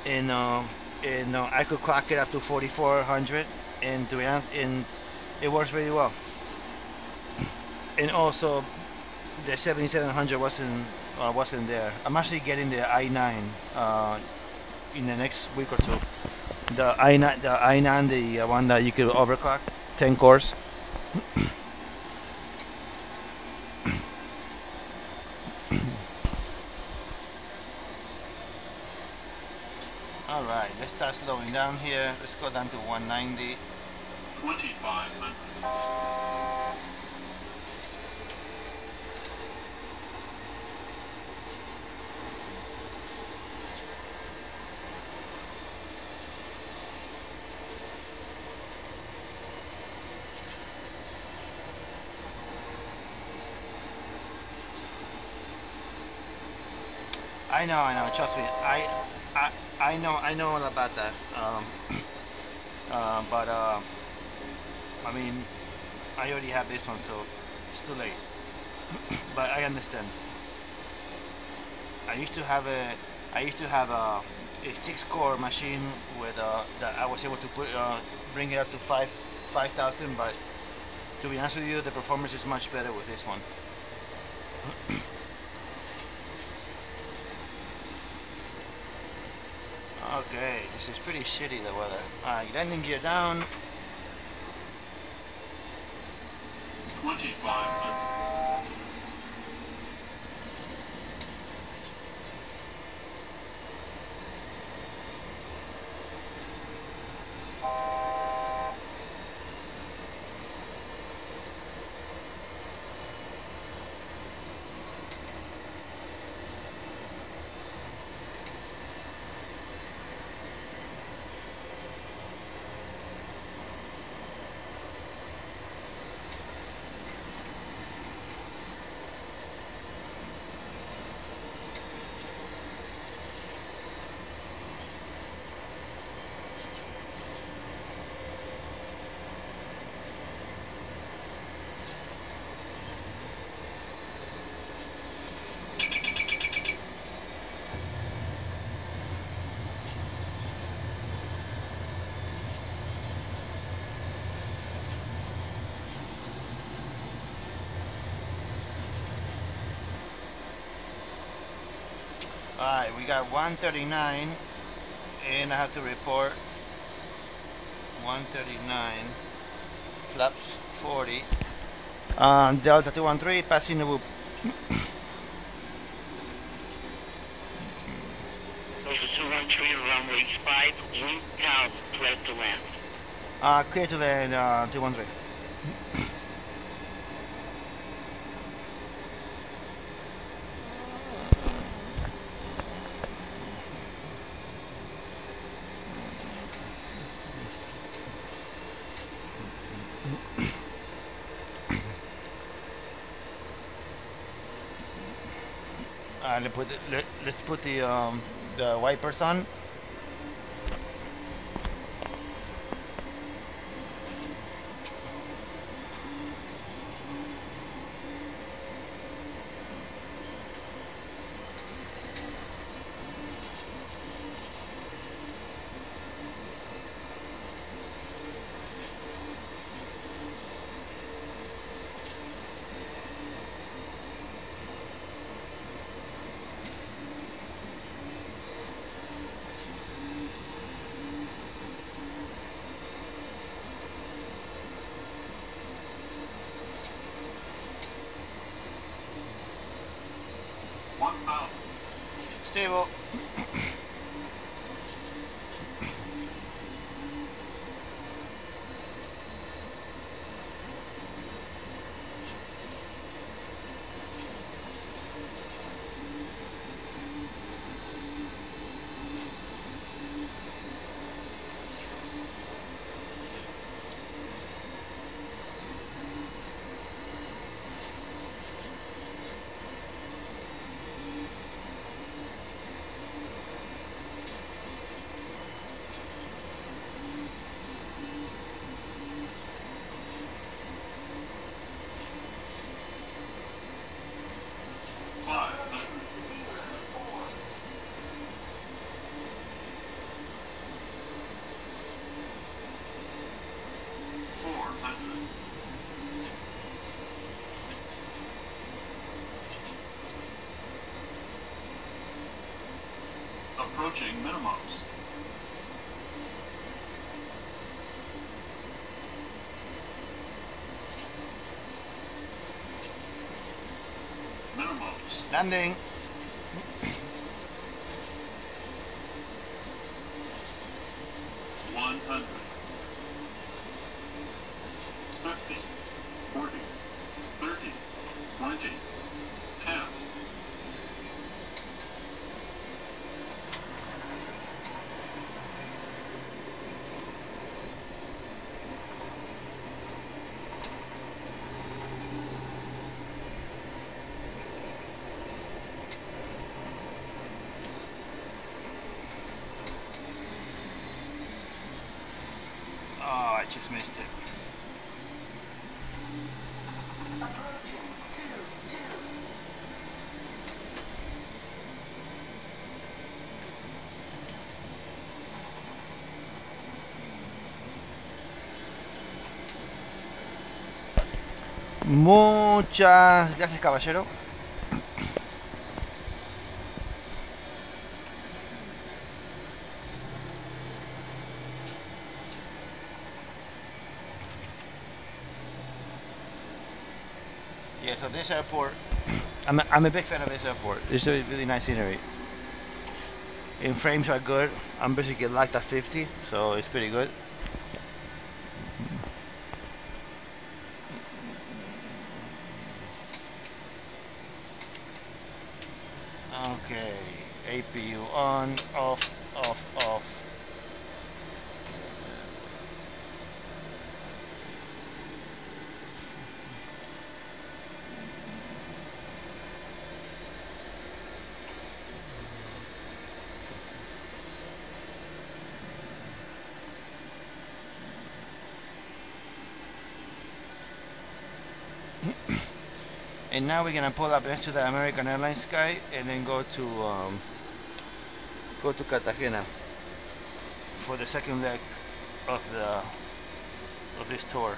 and I could clock it up to 4400, and to be honest, and it works really well. And also, the 7700 wasn't there. I'm actually getting the i9 in the next week or two. The i9, the one that you could overclock, 10 cores. Alright, let's start slowing down here. Let's go down to 190. 25. I know. Trust me. I know all about that. I mean, I already have this one, so it's too late. But I understand. I used to have a 6-core machine with that I was able to bring it up to 5,000. But to be honest with you, the performance is much better with this one. Okay, this is pretty shitty, the weather. Alright, landing gear down. 25. Alright, we got 139 and I have to report 139 flaps 40 Delta 213 passing the whoop. Delta 213 runway 5 wind down, clear to land. Clear to land 213. Let's put the wipers on. Stable. Approaching minimums. Minimums. Landing. 100. 50. 40. 30. 20. 10. I just missed it. Muchas gracias, caballero. Yeah, so this airport, I'm a big fan of this airport. It's a really nice scenery. And frames are good. I'm basically locked at 50, so it's pretty good. Okay, APU on, off, off, off. And now we're gonna pull up next to the American Airlines sky and then go to Cartagena for the second leg of this tour.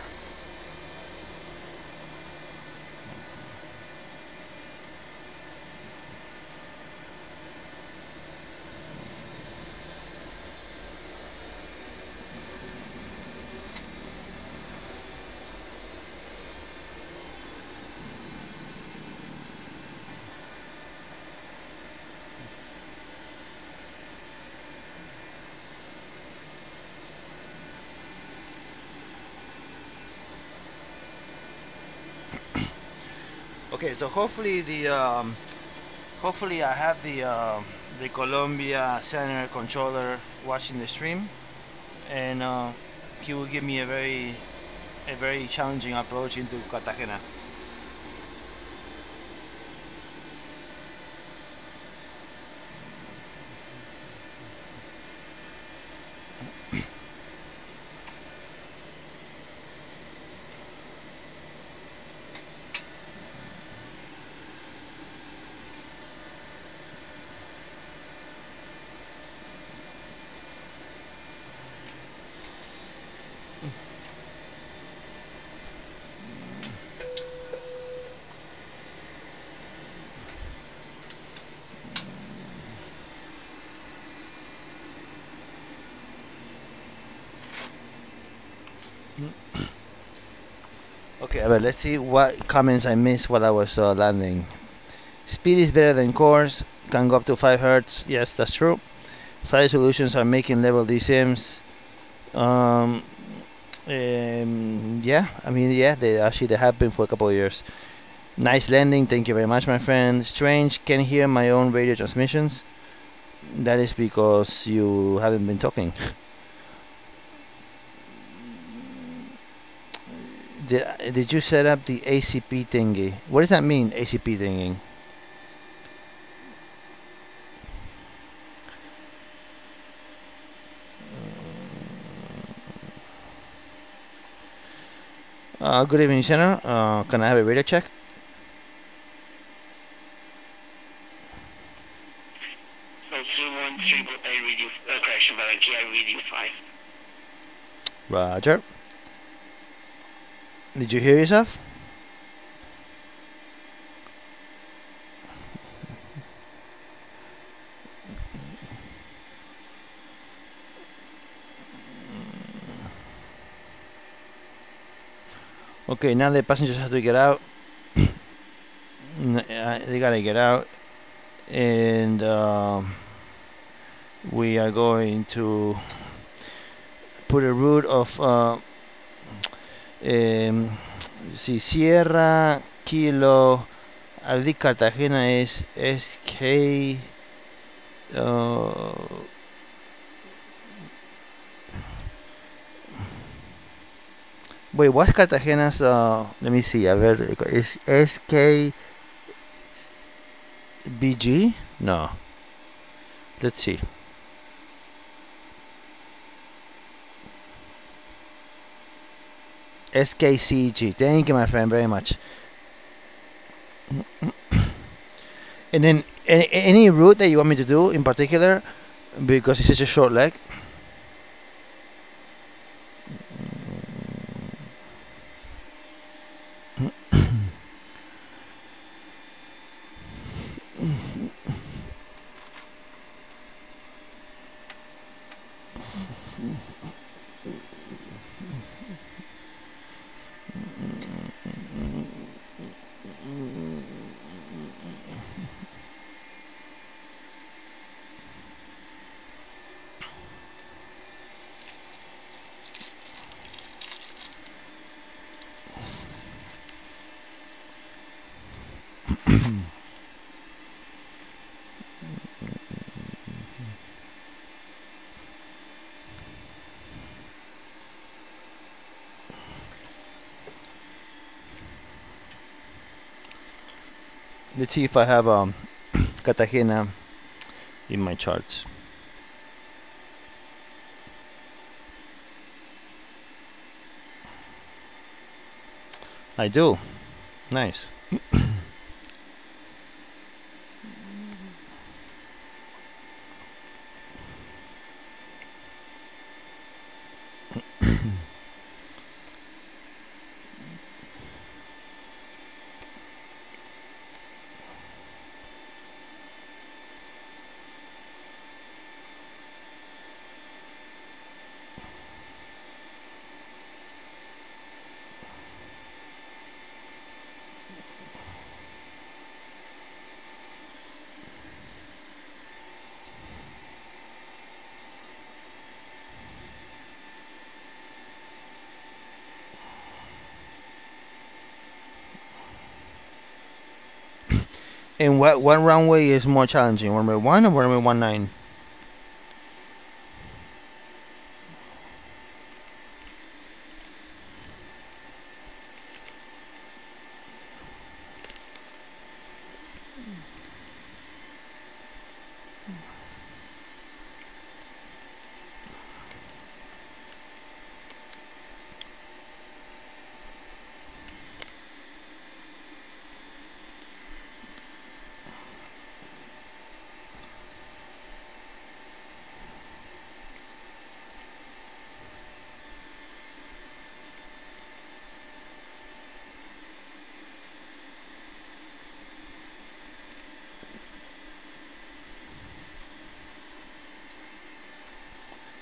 Okay, so hopefully I have the Colombia center controller watching the stream, and he will give me a very challenging approach into Cartagena. Okay, but let's see what comments I missed while I was landing. Speed is better than cores, can go up to 5 Hz. Yes, that's true. 5 solutions are making level D sims. Yeah, I mean, yeah, they have been for a couple of years. Nice landing, thank you very much, my friend. Strange, can hear my own radio transmissions. That is because you haven't been talking. Did you set up the ACP thingy? What does that mean, ACP thingy? Good evening, Center. Can I have a radio check? So 213, I read you, correction, Barranquilla, I read you 5. Roger. Did you hear yourself? Okay, now the passengers have to get out. They gotta get out, and we are going to put a route of si Sierra Kilo, I think Cartagena is SK. Wait, what's Cartagena's? Let me see. A ver, is SKBG? No. Let's see. SKCG. Thank you, my friend, very much. And then any route that you want me to do in particular, because it's such a short leg. Let's see if I have Cartajena in my charts. I do. Nice. And what runway is more challenging, runway 1 or runway 19?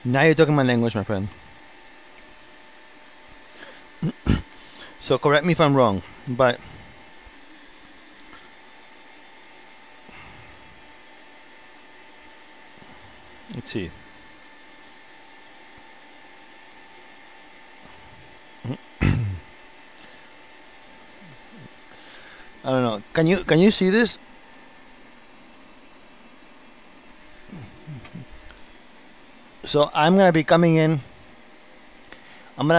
Now you're talking my language, my friend. So correct me if I'm wrong, but let's see. I don't know. Can you see this? So I'm gonna be coming in. Call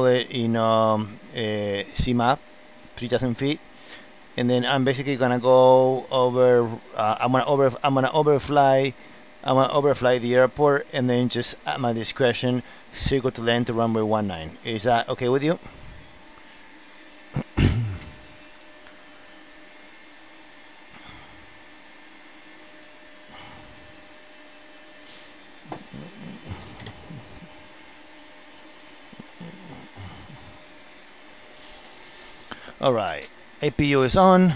it in CMAP, 3,000 feet, and then I'm basically gonna go over. I'm gonna overfly the airport, and then just at my discretion circle to land to runway 19. Is that okay with you? All right, APU is on.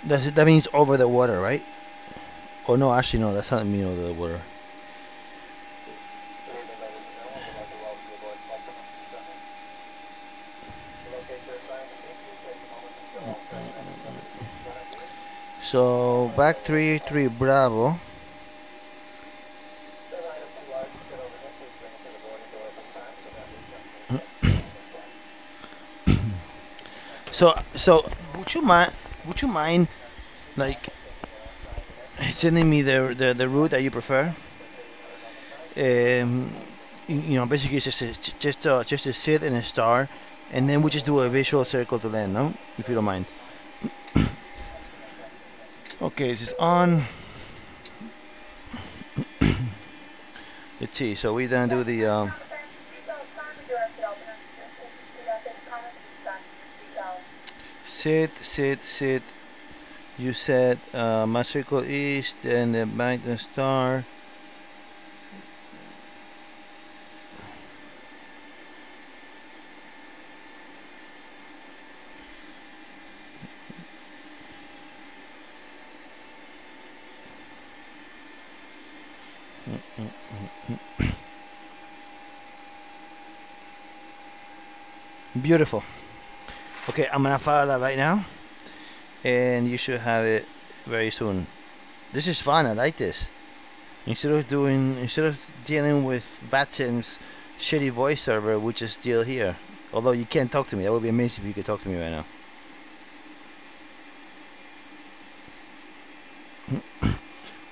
That means over the water, right? Or no, actually no, that's not mean over the water. So back 3 Bravo. So would you mind like sending me the route that you prefer? You know, basically it's just to sit in a star, and then we just do a visual circle to land, no? If you don't mind. Okay, this is on. Let's see. So we're gonna do the. Sit. You said my circle east and the magnet star. Beautiful. Okay, I'm gonna file that right now, and you should have it very soon. This is fun. I like this. Instead of dealing with VATSIM's shitty voice server, we just deal here. Although you can't talk to me. That would be amazing if you could talk to me right now.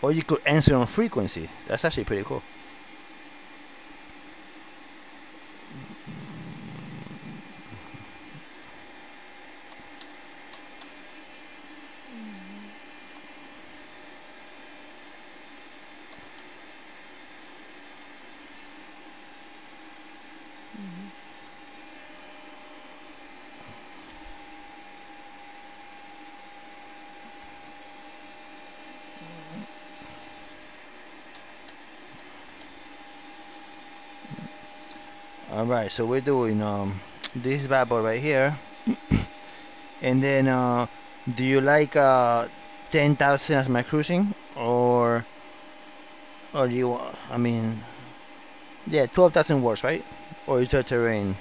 Or you could answer on frequency. That's actually pretty cool. Alright, so we're doing this bad boy right here. And then do you like 10,000 as my cruising, or do you, I mean, yeah, 12,000 works, right? Or is there terrain?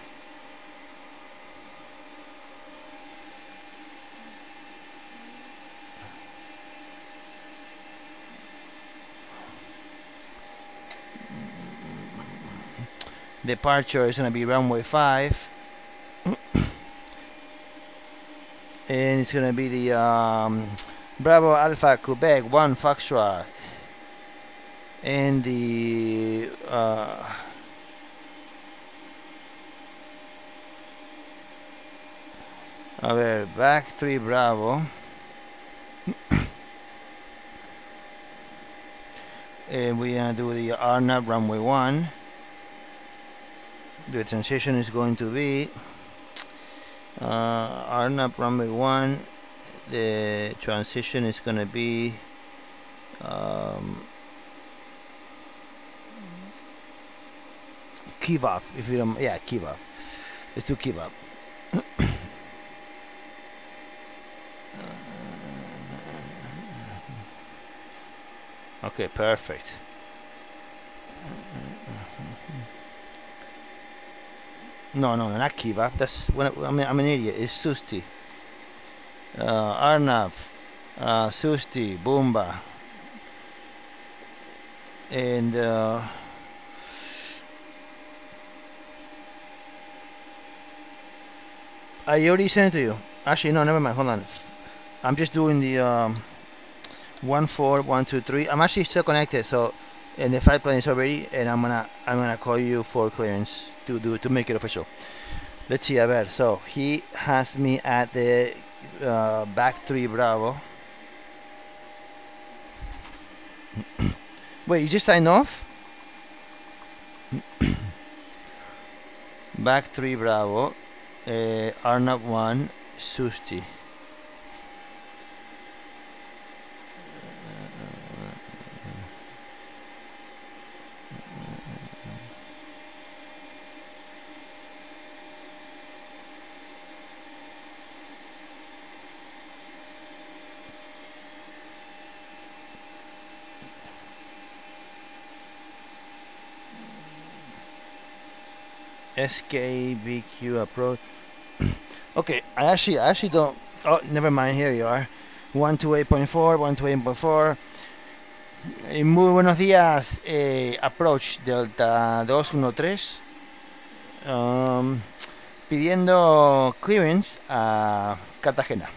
Departure is going to be runway 5, and it's going to be the Bravo Alpha Quebec 1 Foxtrot, and the a ver, back 3 Bravo, and we're going to do the RNAV runway 1. The transition is going to be RNAV runway 1. The transition is going to be Kivov, if you don't, yeah, Kivov. Let's do Kivov. Okay, perfect. No, not Kiva. That's when I'm an idiot. It's Susti. Arnav, Susti, Boomba, and I already sent it to you. Actually, no, never mind. Hold on. I'm just doing the 1, 4, 1, 2, 3. I'm actually still connected, so and the flight plan is already, and I'm gonna call you for clearance to make it official. Let's see. A ver. So he has me at the back 3 Bravo. Wait, you just signed off? Back 3 Bravo, Arnav 1, Susti. SKBQ approach. Okay, I actually don't. Oh, never mind. Here you are. 128.4, 128.4. Muy buenos días. Approach Delta 213. Pidiendo clearance a Cartagena.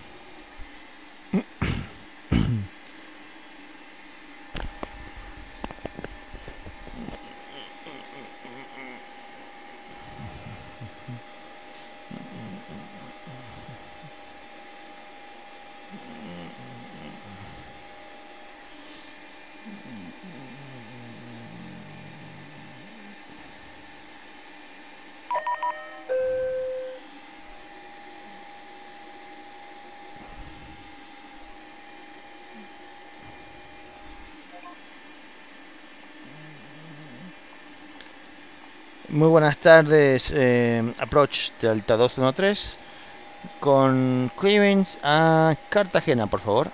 Muy buenas tardes, approach Delta 213 con clearance a Cartagena, por favor.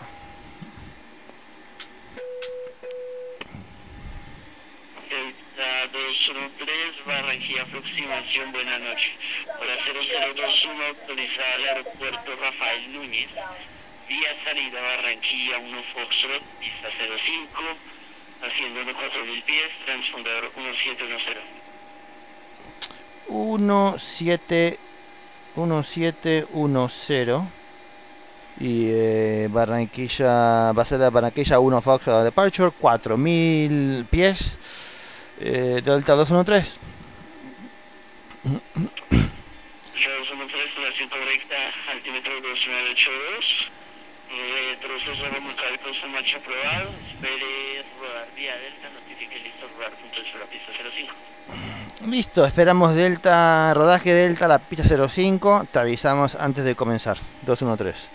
213, Barranquilla, aproximación, buena noche. Hora 0021, autorizada al aeropuerto Rafael Núñez. Vía salida Barranquilla 1 Foxtrot, pista 05, haciendo 4.000 pies, transpondedor 1710. 1710 y Barranquilla, va a ser la Barranquilla 1 Fox Departure, 4000 pies, Delta 213. 213, relación correcta, altímetro 2982. Proceso remolcado con marcha aprobado. Espere rodar vía Delta, notifique listo rodar punto de la pista 05. Listo, esperamos Delta, rodaje Delta, la pista 05. Te avisamos antes de comenzar. 213.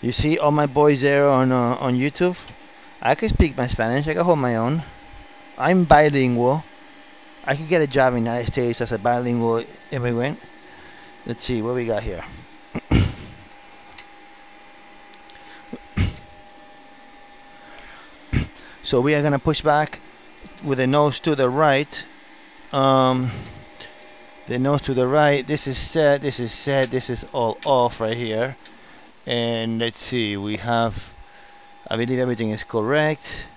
You see all my boys there on YouTube? I can speak my Spanish, I can hold my own. I'm bilingual. I can get a job in the United States as a bilingual immigrant. Let's see what we got here. So we are going to push back with the nose to the right. The nose to the right. This is set, this is set, this is all off right here. And let's see, we have, I believe everything is correct.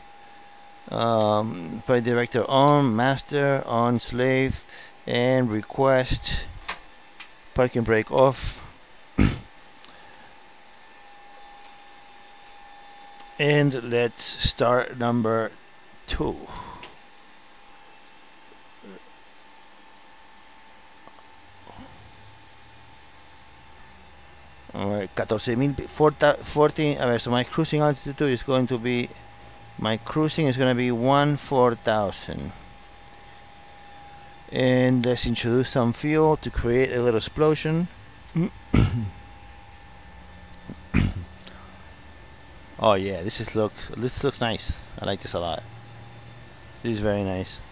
Flight director on, master on, slave, and request. Parking brake off. And let's start number 2. Alright, 14,000, alright, so my cruising altitude is going to be, my cruising is going to be 14,000. And let's introduce some fuel to create a little explosion. Oh yeah, this looks nice. I like this a lot. This is very nice.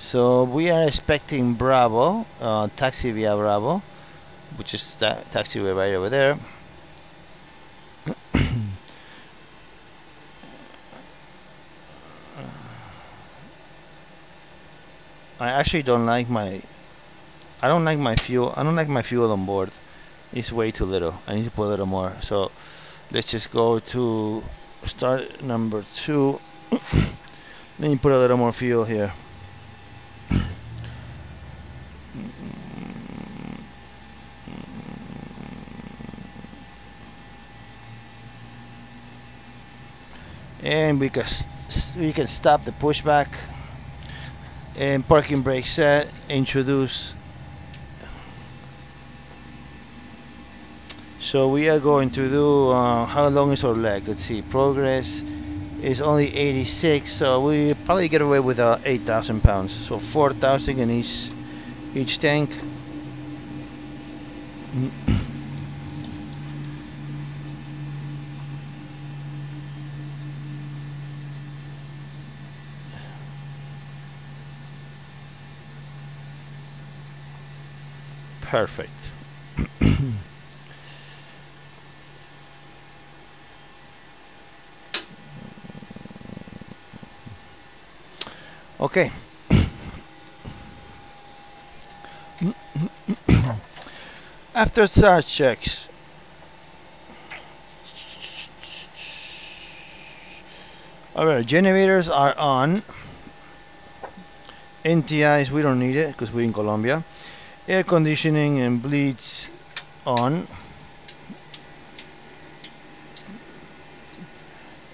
So we are expecting Bravo, taxi via Bravo, which is taxiway right over there. I actually don't like my fuel. I don't like my fuel on board. It's way too little. I need to put a little more. So let's just go to start number 2. Let me put a little more fuel here. And we can stop the pushback. And parking brake set. Introduce. So we are going to do, how long is our leg? Let's see, progress is only 86, so we probably get away with 8,000 pounds. So 4,000 in each tank. Perfect. Okay. After start checks, alright, generators are on. NTIs, we don't need it because we're in Colombia. Air conditioning and bleeds on.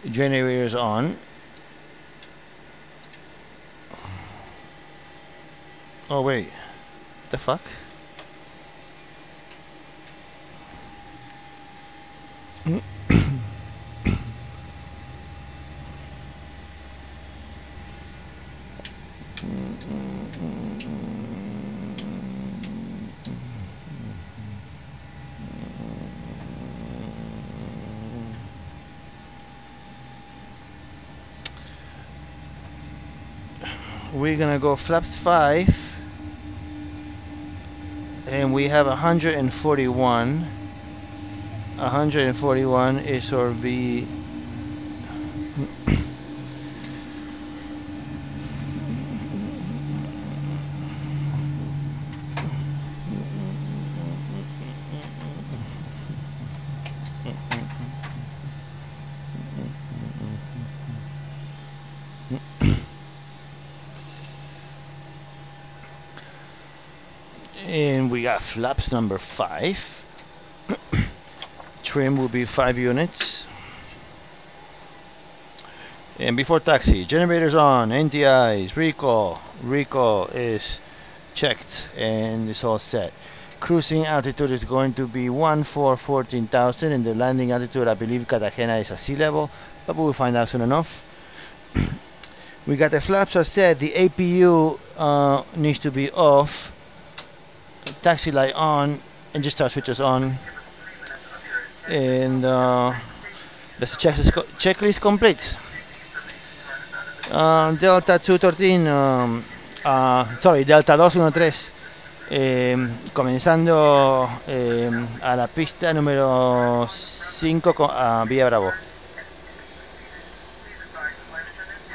Generators on. Oh wait, the fuck? We're gonna go flaps 5. And we have 141. 141 is our V. And we got flaps number 5. Trim will be 5 units. And before taxi, generators on, NTIs, recall is checked and it's all set. Cruising altitude is going to be 14,000, and the landing altitude, I believe Cartajena is at sea level, but we'll find out soon enough. We got the flaps are set, the APU needs to be off, taxi light on, and just start switches on. And the checklist complete. Delta 213, sorry, Delta 213, comenzando a la pista número 5 vía Bravo.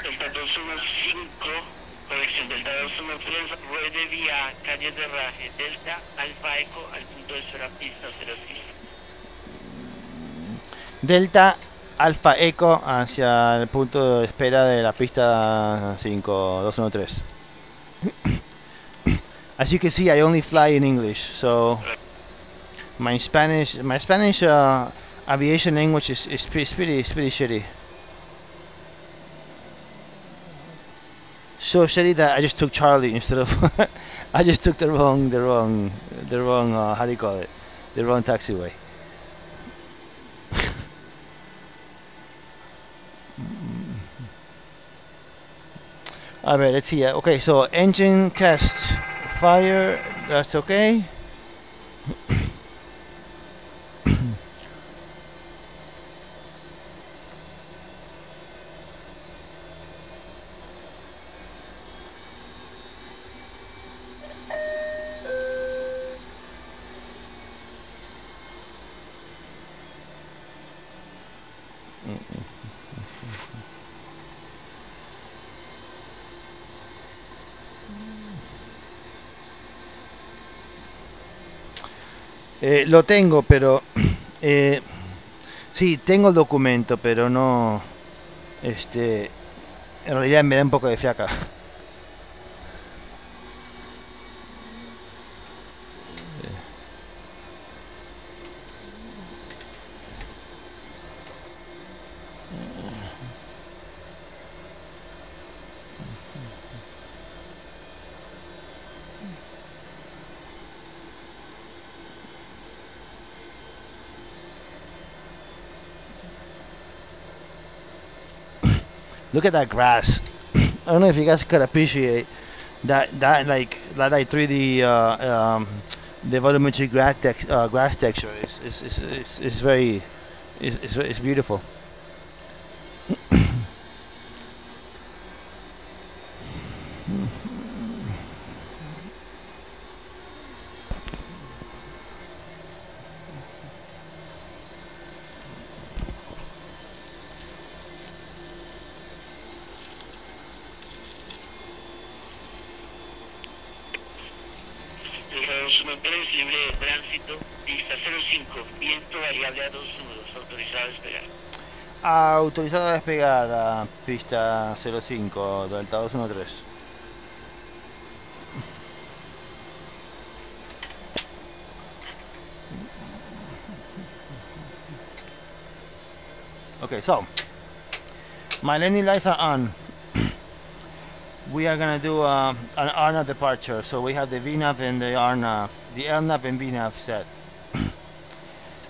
Delta 215, corrección, Delta 213, ruede vía calle de raje, Delta Alfa Eco al punto de espera pista 06. Delta Alfa Eco hacia el punto de espera de la pista 5213. As you can see, I only fly in English, so my Spanish aviation language is pretty shitty. So shitty that I just took Charlie instead of I just took the wrong how do you call it? The wrong taxiway. Alright, let's see. Okay, so engine test, fire, that's okay. Lo tengo, pero sí, tengo el documento, pero no, en realidad me da un poco de fiaca. Look at that grass. I don't know if you guys could appreciate that like 3D the volumetric grass texture is very it's beautiful. Libre de tránsito, pista 05, viento variable a 2 nudos, autorizado a despegar. Autorizado a despegar a pista 05, Delta 213. Okay, so my landing lights are on. We are gonna do an RNAV departure, so we have the VNAV and the RNAV, the LNAV and VNAV set.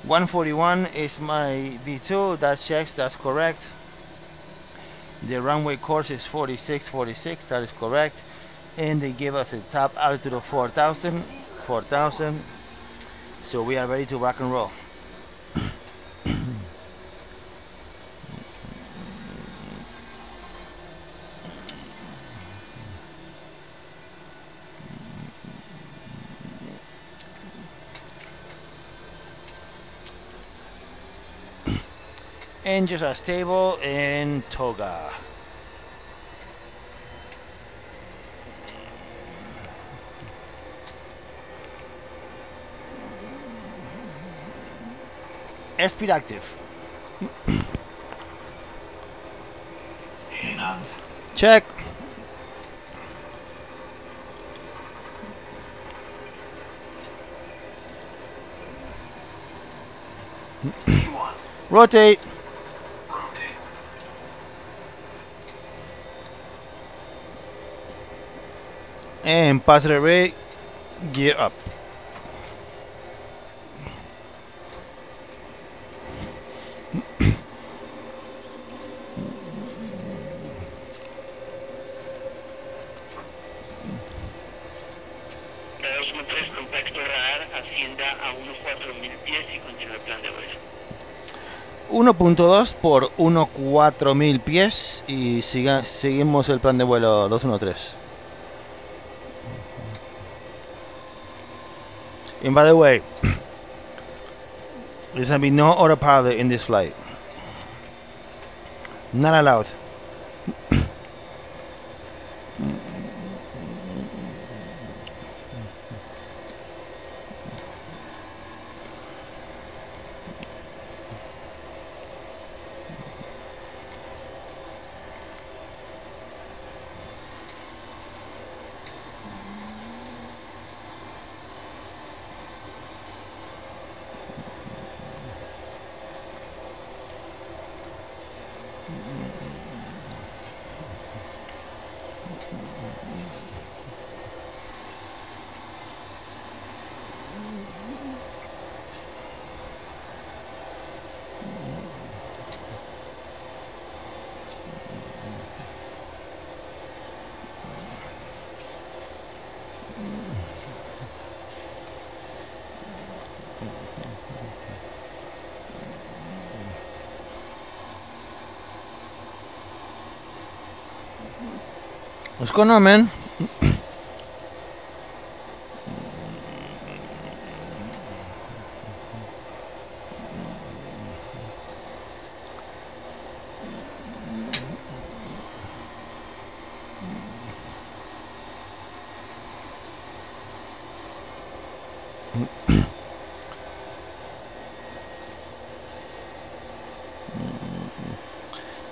141 is my V2, that checks, that's correct. The runway course is 46, that is correct. And they give us a top altitude of 4,000, so we are ready to rock and roll. Engines are stable in toga. Speed active. Check. Rotate. And positive rate. Gear up. ascienda a unos 4.000 pies y continúe el plan de vuelo. 1.2 por 1.4000 pies y seguimos el plan de vuelo 213. And by the way, there's gonna be no autopilot in this flight. Not allowed. What's going on, man?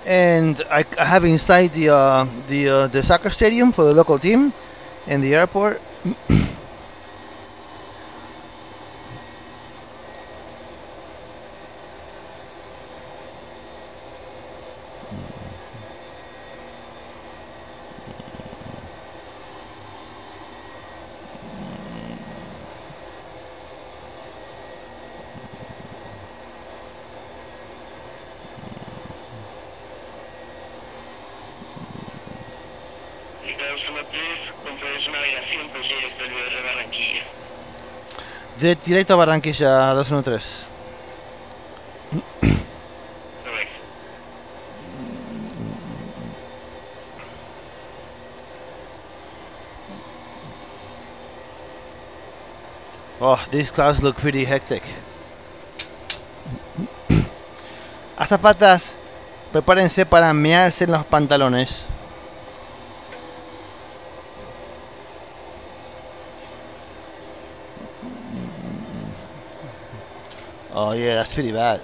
And I have inside the soccer stadium for the local team and the airport. Directo a Barranquilla 213. Oh, these clouds look pretty hectic. Azafatas, prepárense para mearse en los pantalones. Oh yeah, that's pretty bad.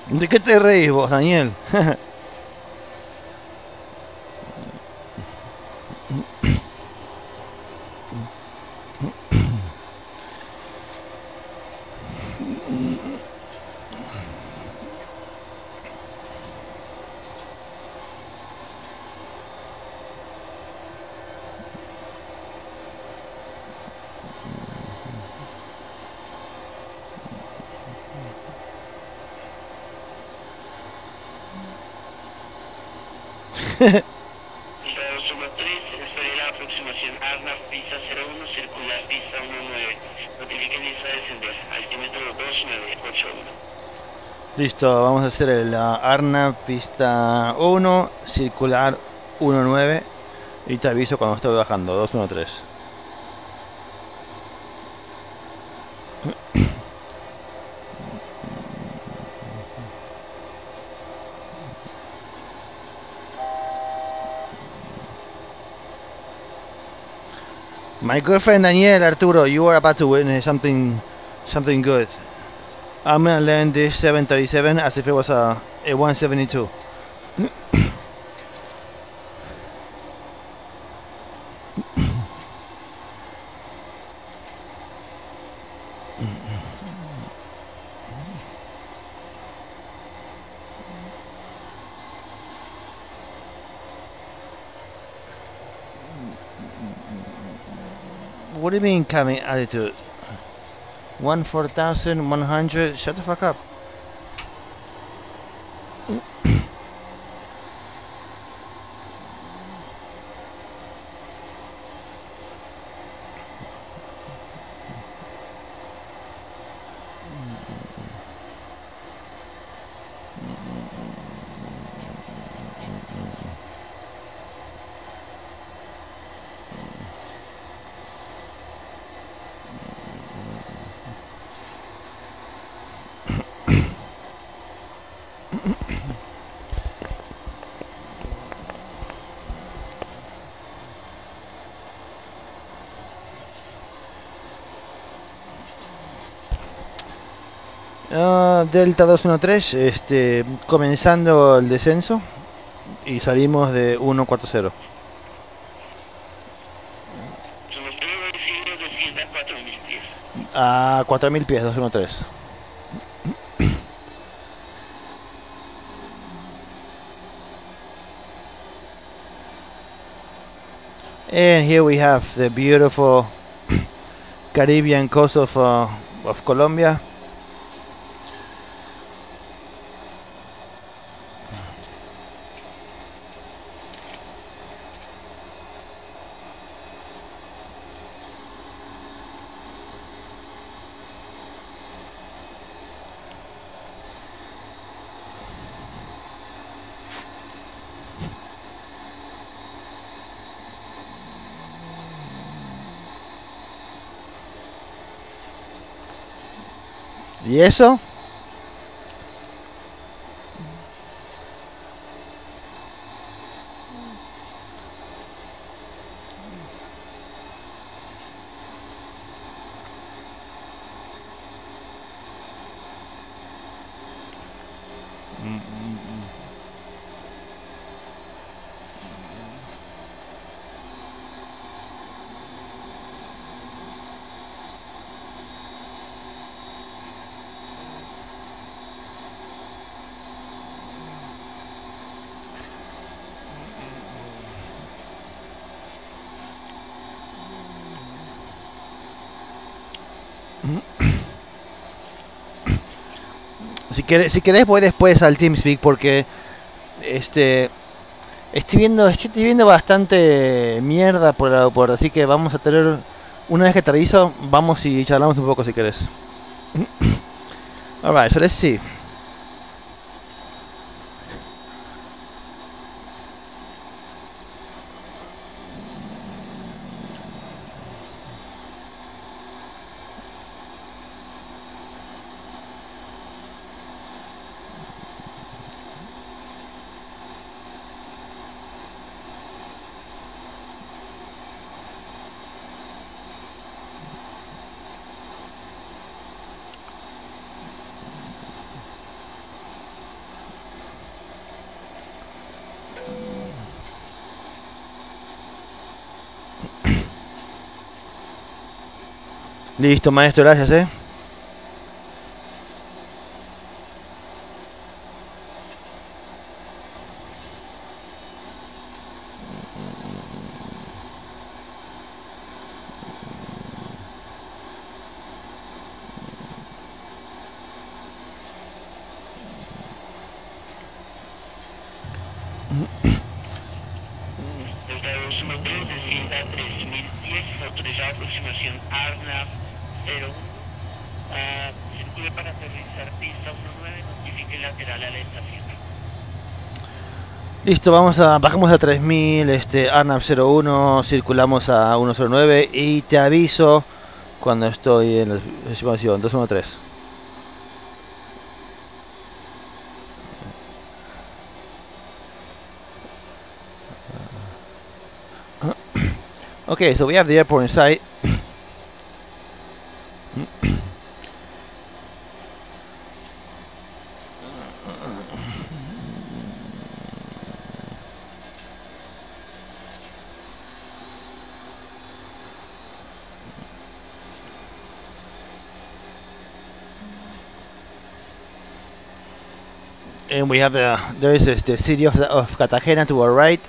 ¿De qué te reís vos, Daniel? La aproximación ASNAF, pista 01, circular pista 19. Notifiquen lista de descender. Altímetro 2. Listo, vamos a hacer el Arna pista 1, circular 19 y te aviso cuando estoy bajando, 213. My girlfriend Danielle, Arturo, you are about to witness something good. I'm gonna land this 737 as if it was a 172. What do you mean coming attitude? 14,100. Shut the fuck up. Delta 213, comenzando el descenso y salimos de 140. Son los primeros siglos desciende a 4.000 pies. A 4.000 pies, 213. And here we have the beautiful Caribbean coast of Colombia. ¿Y eso? Si querés voy después al TeamSpeak porque estoy viendo bastante mierda por el aeropuerto, así que vamos a tener, una vez que te aviso, vamos y charlamos un poco si querés. Alright, so let's see. Listo, maestro, gracias, Delta 213 descienda a 3.000 pies, autorizada aproximación ARNAV 01. Circule para aterrizar pista 19, eje lateral a la estación. Listo, bajamos a 3000, ARNAV 01, circulamos a 109 y te aviso cuando estoy en la estimación 213. Okay, so we have the airport in sight. And we have there is the city of Cartajena to our right.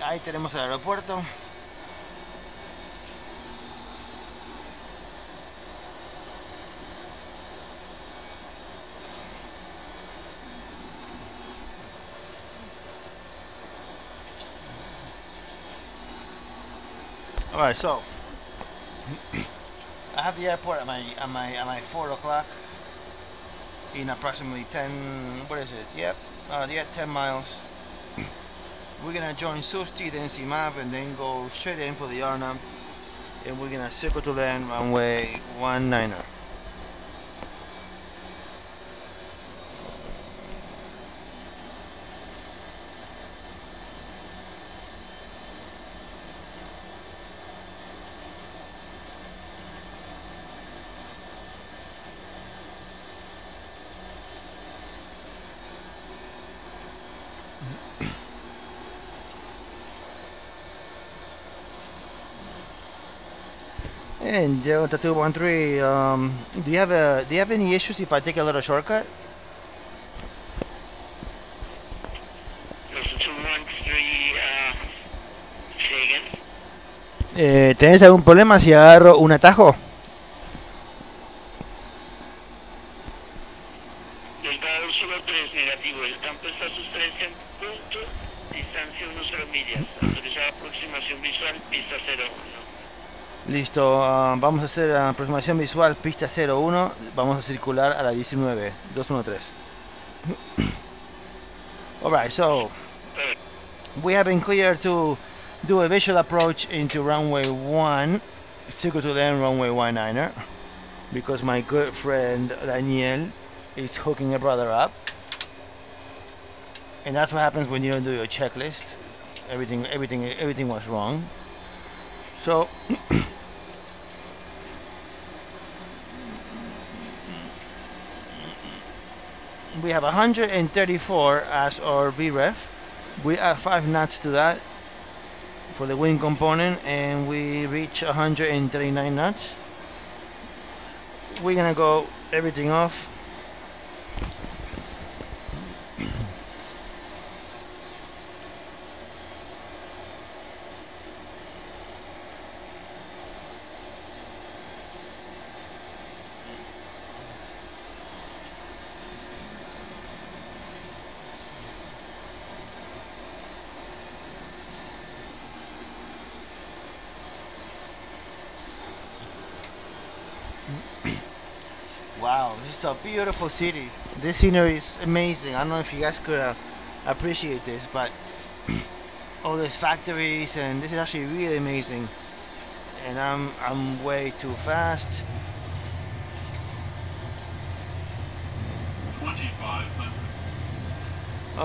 Ahí tenemos el aeropuerto. All right, so I have the airport at my 4 o'clock in approximately 10. What is it? Yep, 10 miles. We're gonna join SUSTI, then CMAV, and then go straight in for the RNAV, and we're gonna circle to land runway 19er. And Delta 213, do you have any issues if I take a little shortcut? Delta 213, say again. ¿Tenés algún problema si agarro un atajo? Delta 213, negativo. El campo está a sus 13 puntos, distancia 10 millas. Autorizada aproximación visual, pista 01. Listo, vamos a hacer aproximación visual, pista 01, vamos a circular a la 19, 213. Alright, so we have been cleared to do a visual approach into runway 1, circle to land runway 19er, because my good friend Daniel is hooking a brother up. And that's what happens when you don't do your checklist. Everything was wrong. So we have 134 as our VREF. We add 5 knots to that for the wing component, and we reach 139 knots. We're gonna go everything off. Wow, this is a beautiful city. This scenery is amazing. I don't know if you guys could appreciate this, but all these factories, and this is actually really amazing. And I'm way too fast. 2500.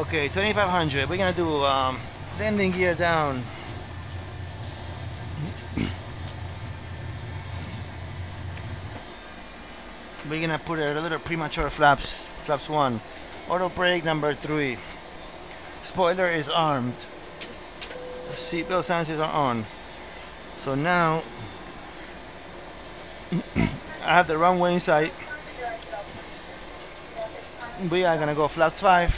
Okay, 2500. We're gonna do landing gear down. We're gonna put a little premature flaps 1. Auto brake number 3. Spoiler is armed. Seatbelt sensors are on. So now I have the runway in sight. We are gonna go flaps 5.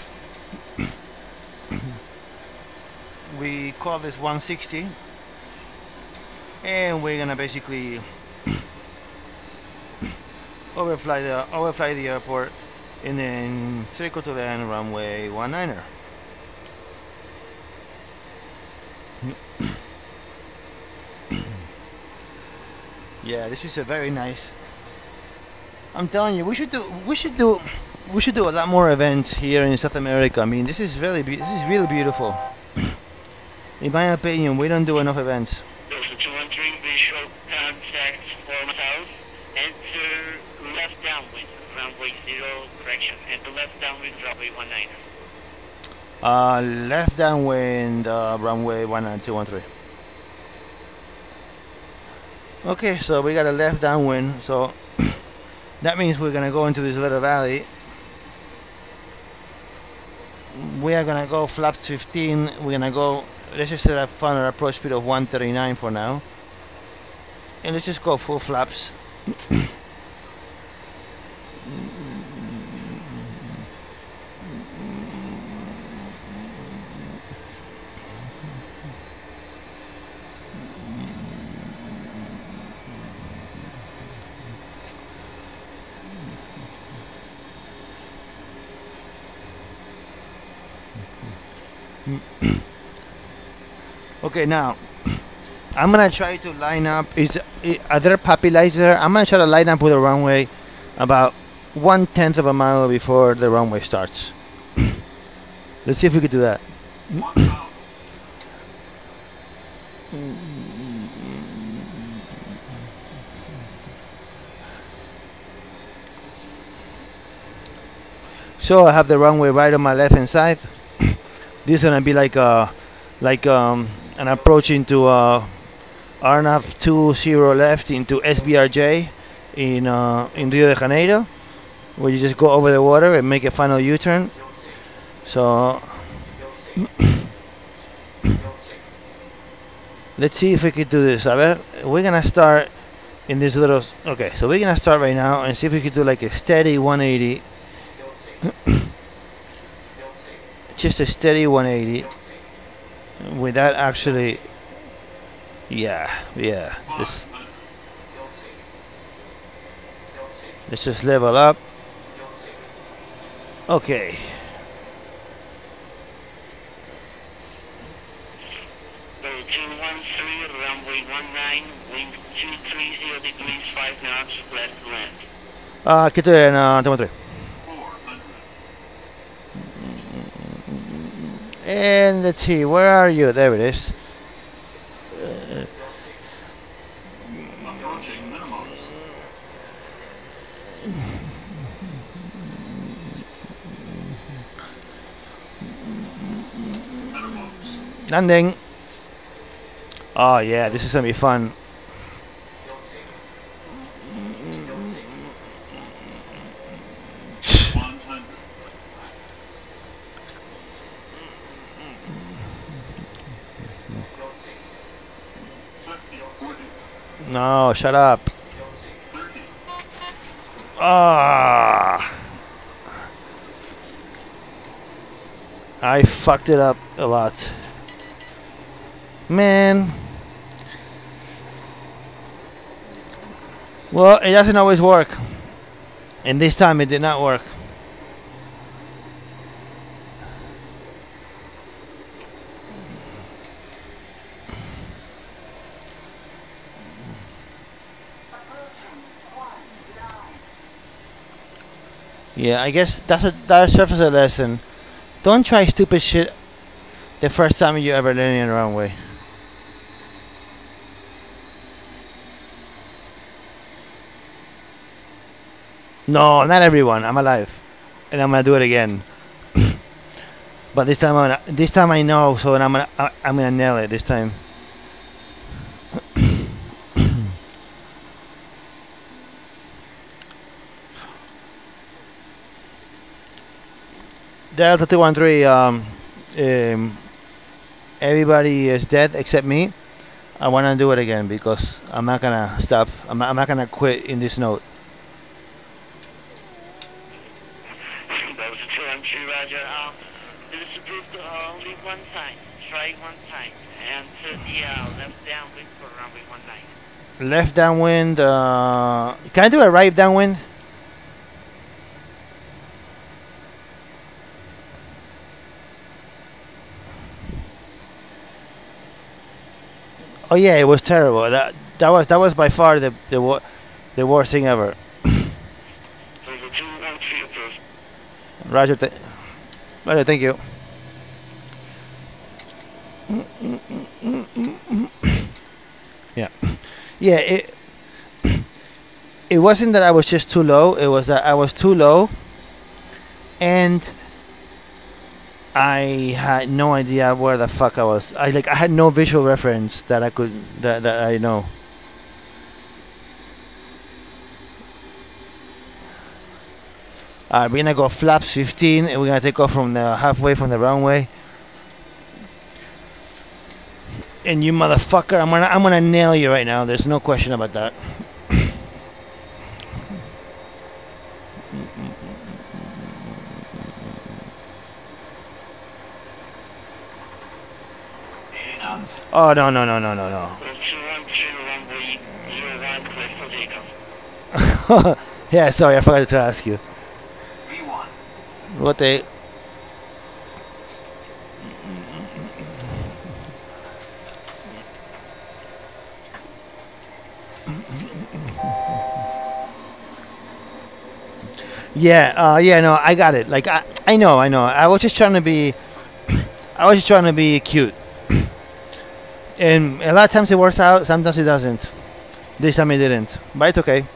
We call this 160, and we're gonna basically overfly the airport, and then circle to land runway 19er. Yeah, this is a very nice. I'm telling you, we should do a lot more events here in South America. I mean, this is really beautiful. In my opinion, we don't do enough events. Delta 213 visual contact form south. Enter left downwind, runway 0 correction. Enter left downwind, runway 19. Left downwind, runway 213. Okay, so we got a left downwind, so that means we're gonna go into this little valley. We are gonna go flaps 15. We're gonna go. Let's just set a final approach speed of 139 for now, and let's just go full flaps. Okay, now I'm gonna try to line up. Are there papillizer? I'm gonna try to line up with the runway about 1/10 of a mile before the runway starts. Let's see if we could do that. So I have the runway right on my left hand side. This is gonna be like an approach into RNAV 20 left into SBRJ in Rio de Janeiro, where you just go over the water and make a final U-turn. So let's see if we could do this. A ver, we're gonna start in this little. Okay, so we're gonna start right now and see if we could do like a steady 180. Just a steady 180 without actually. Yeah. This. Let's just level up. Okay. Road 213, runway 19, wind 230 degrees, 5 knots, left land. Quito en 213. And let's see, where are you? There it is. Approaching minimums. Minimums. Landing. Oh yeah, this is gonna be fun. No, shut up. Ah, I fucked it up a lot. Man. Well, it doesn't always work. And this time it did not work. Yeah, I guess that serves as a lesson. Don't try stupid shit the first time you ever land in a runway. No, not everyone. I'm alive, and I'm gonna do it again. But this time I know, so I'm gonna nail it this time. Delta 213. Everybody is dead except me. I want to do it again because I'm not gonna stop. I'm not gonna quit in this note. Delta 213, Roger. This is approved only one time. Try one time. And to the left downwind for runway 19. Left downwind. Can I do a right downwind? Oh yeah, it was terrible. That was by far the worst thing ever. Delta 213 approved. Roger. Roger. Thank you. Yeah. Yeah. It wasn't that I was just too low. It was that I was too low, and I had no idea where the fuck I was. I had no visual reference that I could that I know. We're gonna go flaps 15, and we're gonna take off from the halfway from the runway. And you motherfucker, I'm gonna nail you right now. There's no question about that. Oh no. 213 runway 01 clear for takeoff. Yeah, sorry, I forgot to ask you. V1. Rotate. Yeah, no, I got it. Like I know. I was just trying to be cute. And a lot of times it works out, sometimes it doesn't. This time it didn't, but it's okay.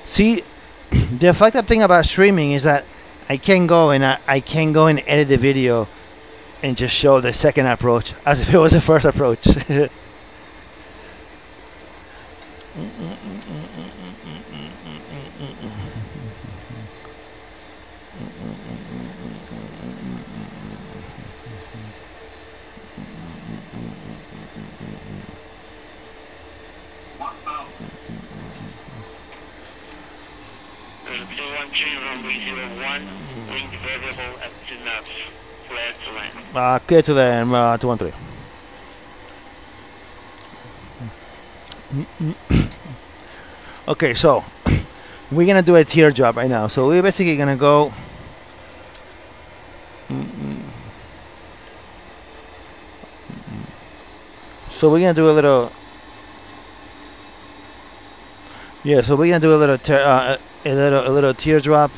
See, the effective thing about streaming is that I can go and edit the video and just show the second approach as if it was the first approach. There's a 213 runway 01, wind variable at 2 knots, clear to land. Clear to the 213. Okay, so we're gonna do a teardrop right now. So we're basically gonna go. So we're gonna do a little. Yeah, so we're gonna do a little teardrop.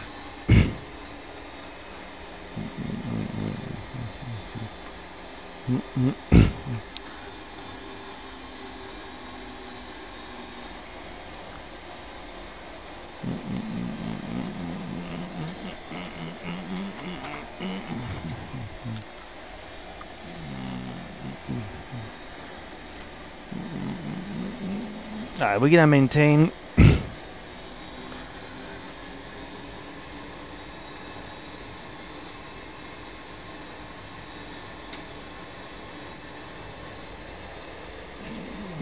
Alright, we're gonna maintain.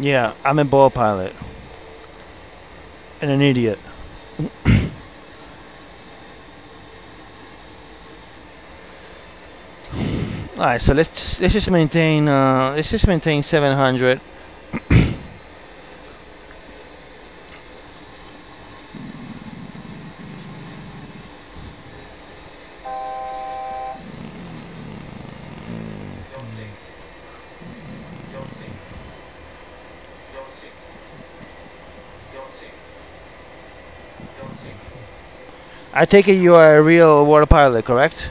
Yeah, I'm a ball pilot. And an idiot. Alright, so let's just maintain 700. I take it you are a real water pilot, correct?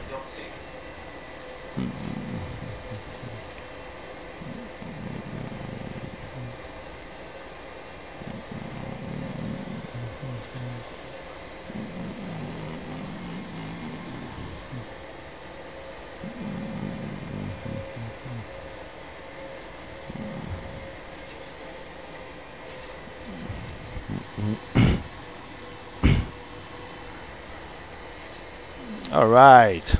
All right.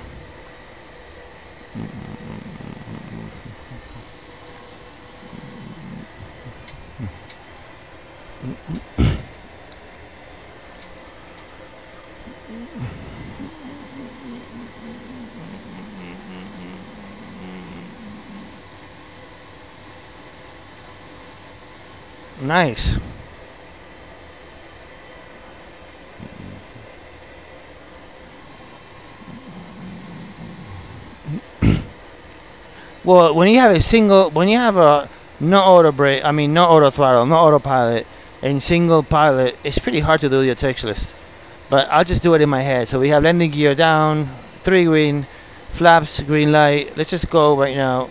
Nice. Well, when you have a no auto brake, I mean no auto throttle, no autopilot, and single pilot, it's pretty hard to do your text list. But I'll just do it in my head. So we have landing gear down, 3 green, flaps, green light. Let's just go right now.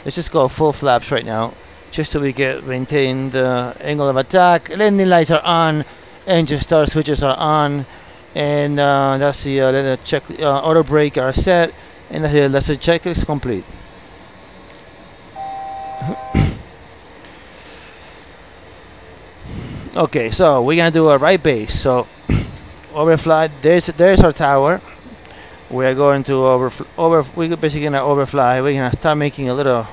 Let's just go full flaps right now, just so we can maintain the angle of attack. Landing lights are on, engine start switches are on, and that's the check. Auto brake are set, and that's the checklist complete. Okay, so we're gonna do a right base. So overfly. There's our tower. We are going to we're basically gonna overfly. We're gonna start making a little.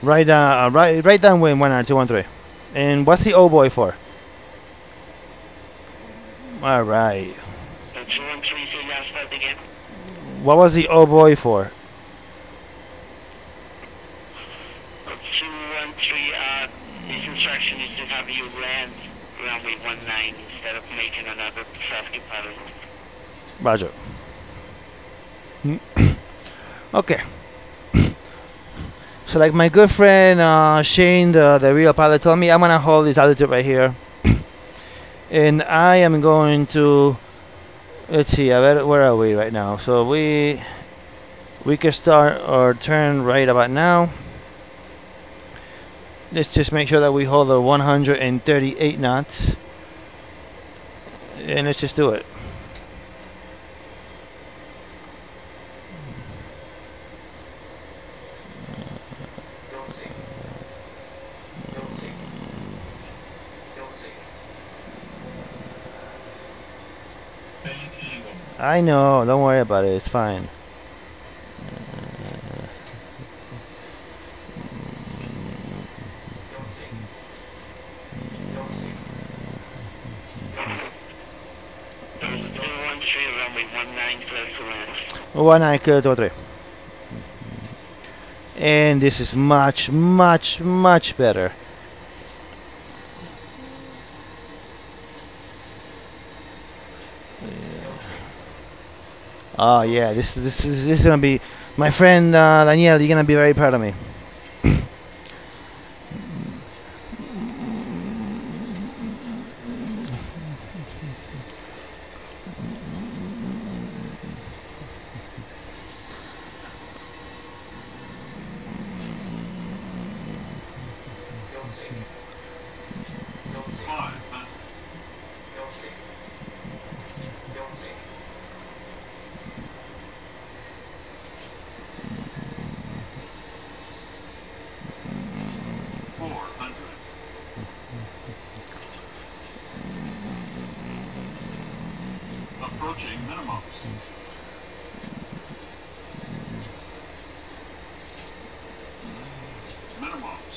Right downwind 19213. And what's the O boy for? All right. 213, say last part again. What was the O boy for? 213. This instruction is to have you land runway 19 instead of making another traffic pattern. Roger. Okay. So like my good friend Shane, the real pilot, told me, I'm gonna hold this altitude right here, and I am going to, let's see, where are we right now? So we can start our turn right about now. Let's just make sure that we hold the 138 knots, and let's just do it. I know, don't worry about it, it's fine. One I could 3. And this is much better. Oh yeah, this is gonna be, my friend Daniel, you're gonna be very proud of me.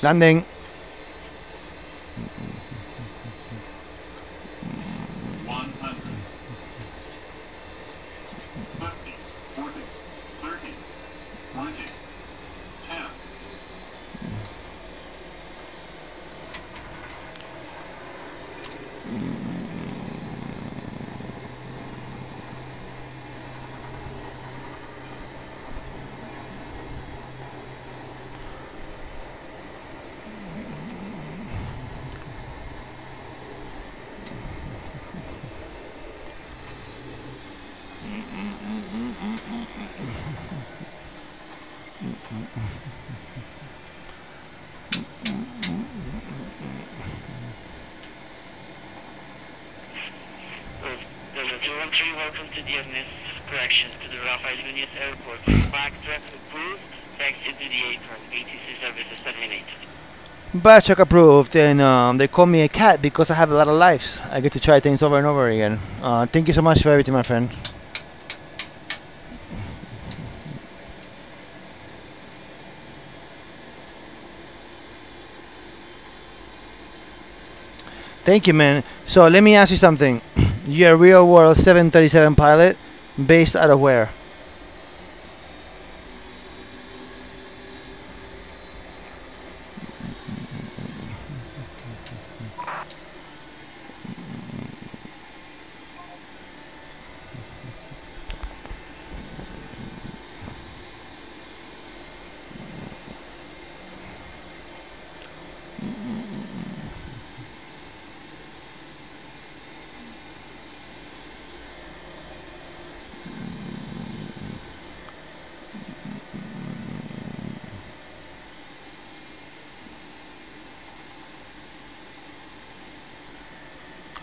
Landing. 100. 50, 40, 30, 20. Delta 213, welcome to DNS. Corrections to the Rampage Núñez Airport. Backtrack approved. Taxi to the apron. ATC services terminated. Backtrack approved, and they call me a cat because I have a lot of lives. I get to try things over and over again. Thank you so much for everything, my friend. Thank you, man. So let me ask you something. You're a real world 737 pilot based out of where?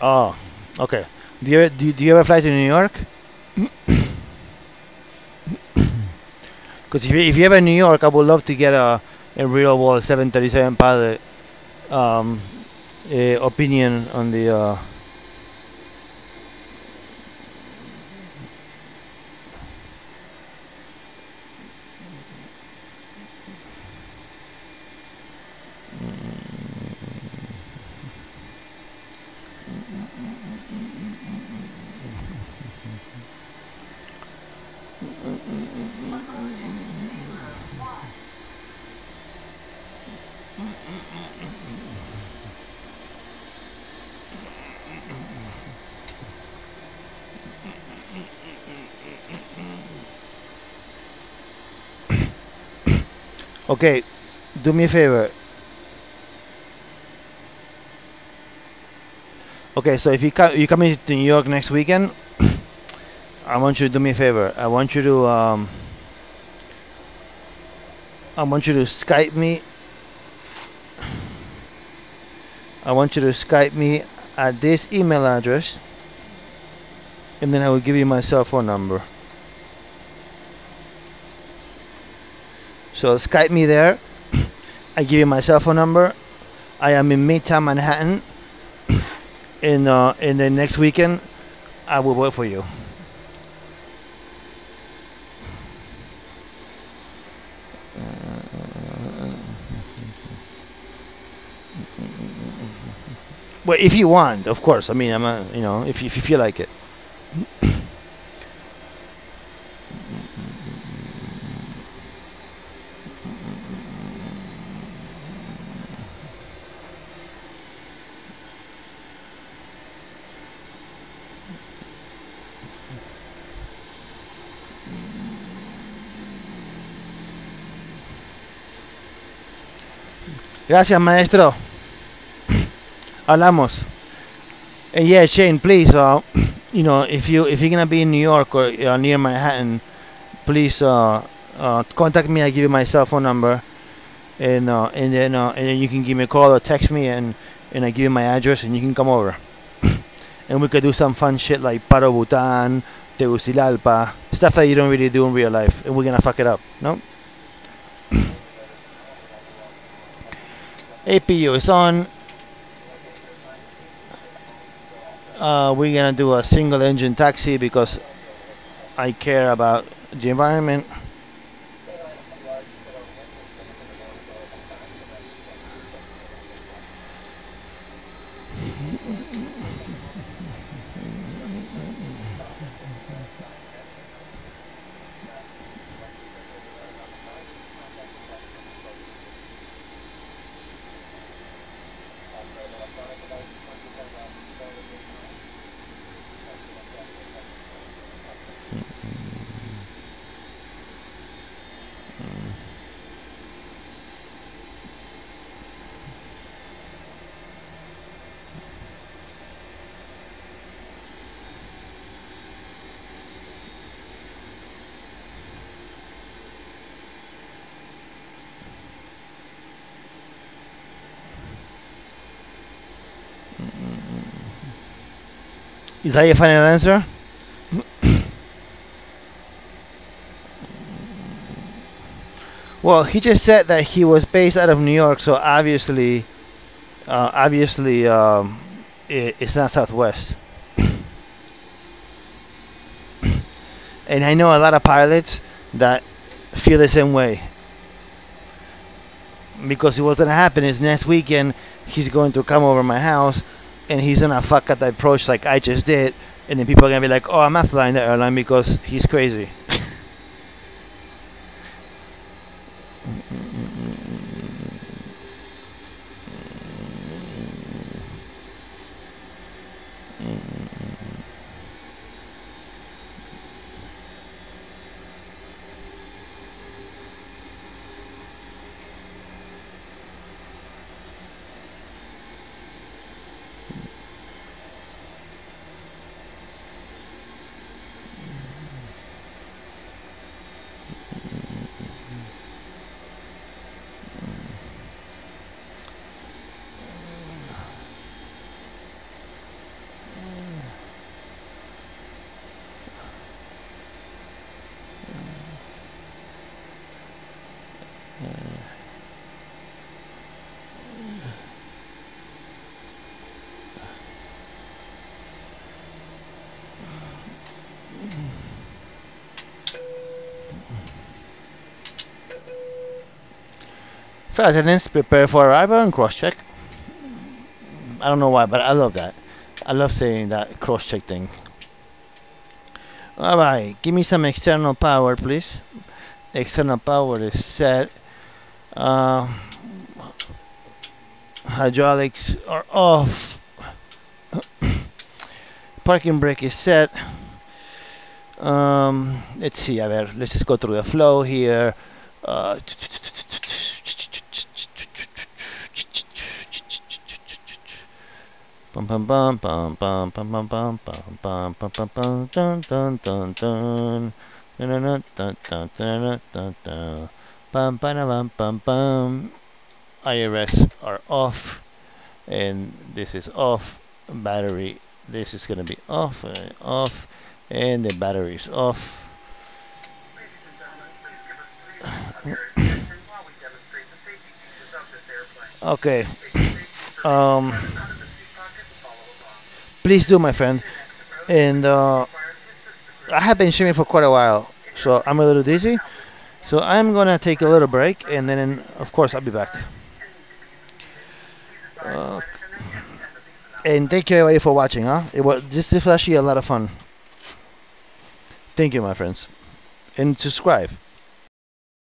Oh, okay. Do you ever fly to New York? Because if you ever in New York, I would love to get a real world 737 pilot opinion on the. Okay, do me a favor. Okay, so if you coming to New York next weekend, I want you to do me a favor. I want you to Skype me. I want you to Skype me at this email address, and then I will give you my cell phone number. So Skype me there. I give you my cell phone number. I am in Midtown Manhattan. In the next weekend, I will work for you. Well, if you want, of course. I mean, if you feel like it. Gracias, maestro. Hablamos. Yeah, Shane, please, if you're gonna be in New York or near Manhattan, please contact me. I give you my cell phone number, and then you can give me a call or text me, and I give you my address, and you can come over, and we could do some fun shit like Paro Bhutan, Tegucigalpa, stuff that you don't really do in real life, and we're gonna fuck it up, no? APU is on. We're gonna do a single engine taxi because I care about the environment. Is that your final answer? Well, he just said that he was based out of New York, so obviously, it's not Southwest. And I know a lot of pilots that feel the same way. Because what's gonna happen is next weekend he's going to come over my house and he's gonna fuck up the approach like I just did, and then people are gonna be like, "Oh, I'm not flying the airline because he's crazy." Flight attendants prepare for arrival and cross-check. I don't know why, but I love that. I love saying that cross-check thing. Alright, give me some external power, please. External power is set. Hydraulics are off. Parking brake is set. Let's see, let's just go through the flow here. Bum bum bum bum bum bum bum bum bum bum bum bum bum dun dun dun dun dun dun dun dun dun dun bum bum bum bum. IRS are off, and this is off. Battery, this is gonna be off, off, and the battery is off. Okay. Please do, my friend. And I have been streaming for quite a while, so I'm a little dizzy. So I'm gonna take a little break, and then of course I'll be back. And thank you everybody for watching. This was actually a lot of fun. Thank you, my friends, and subscribe.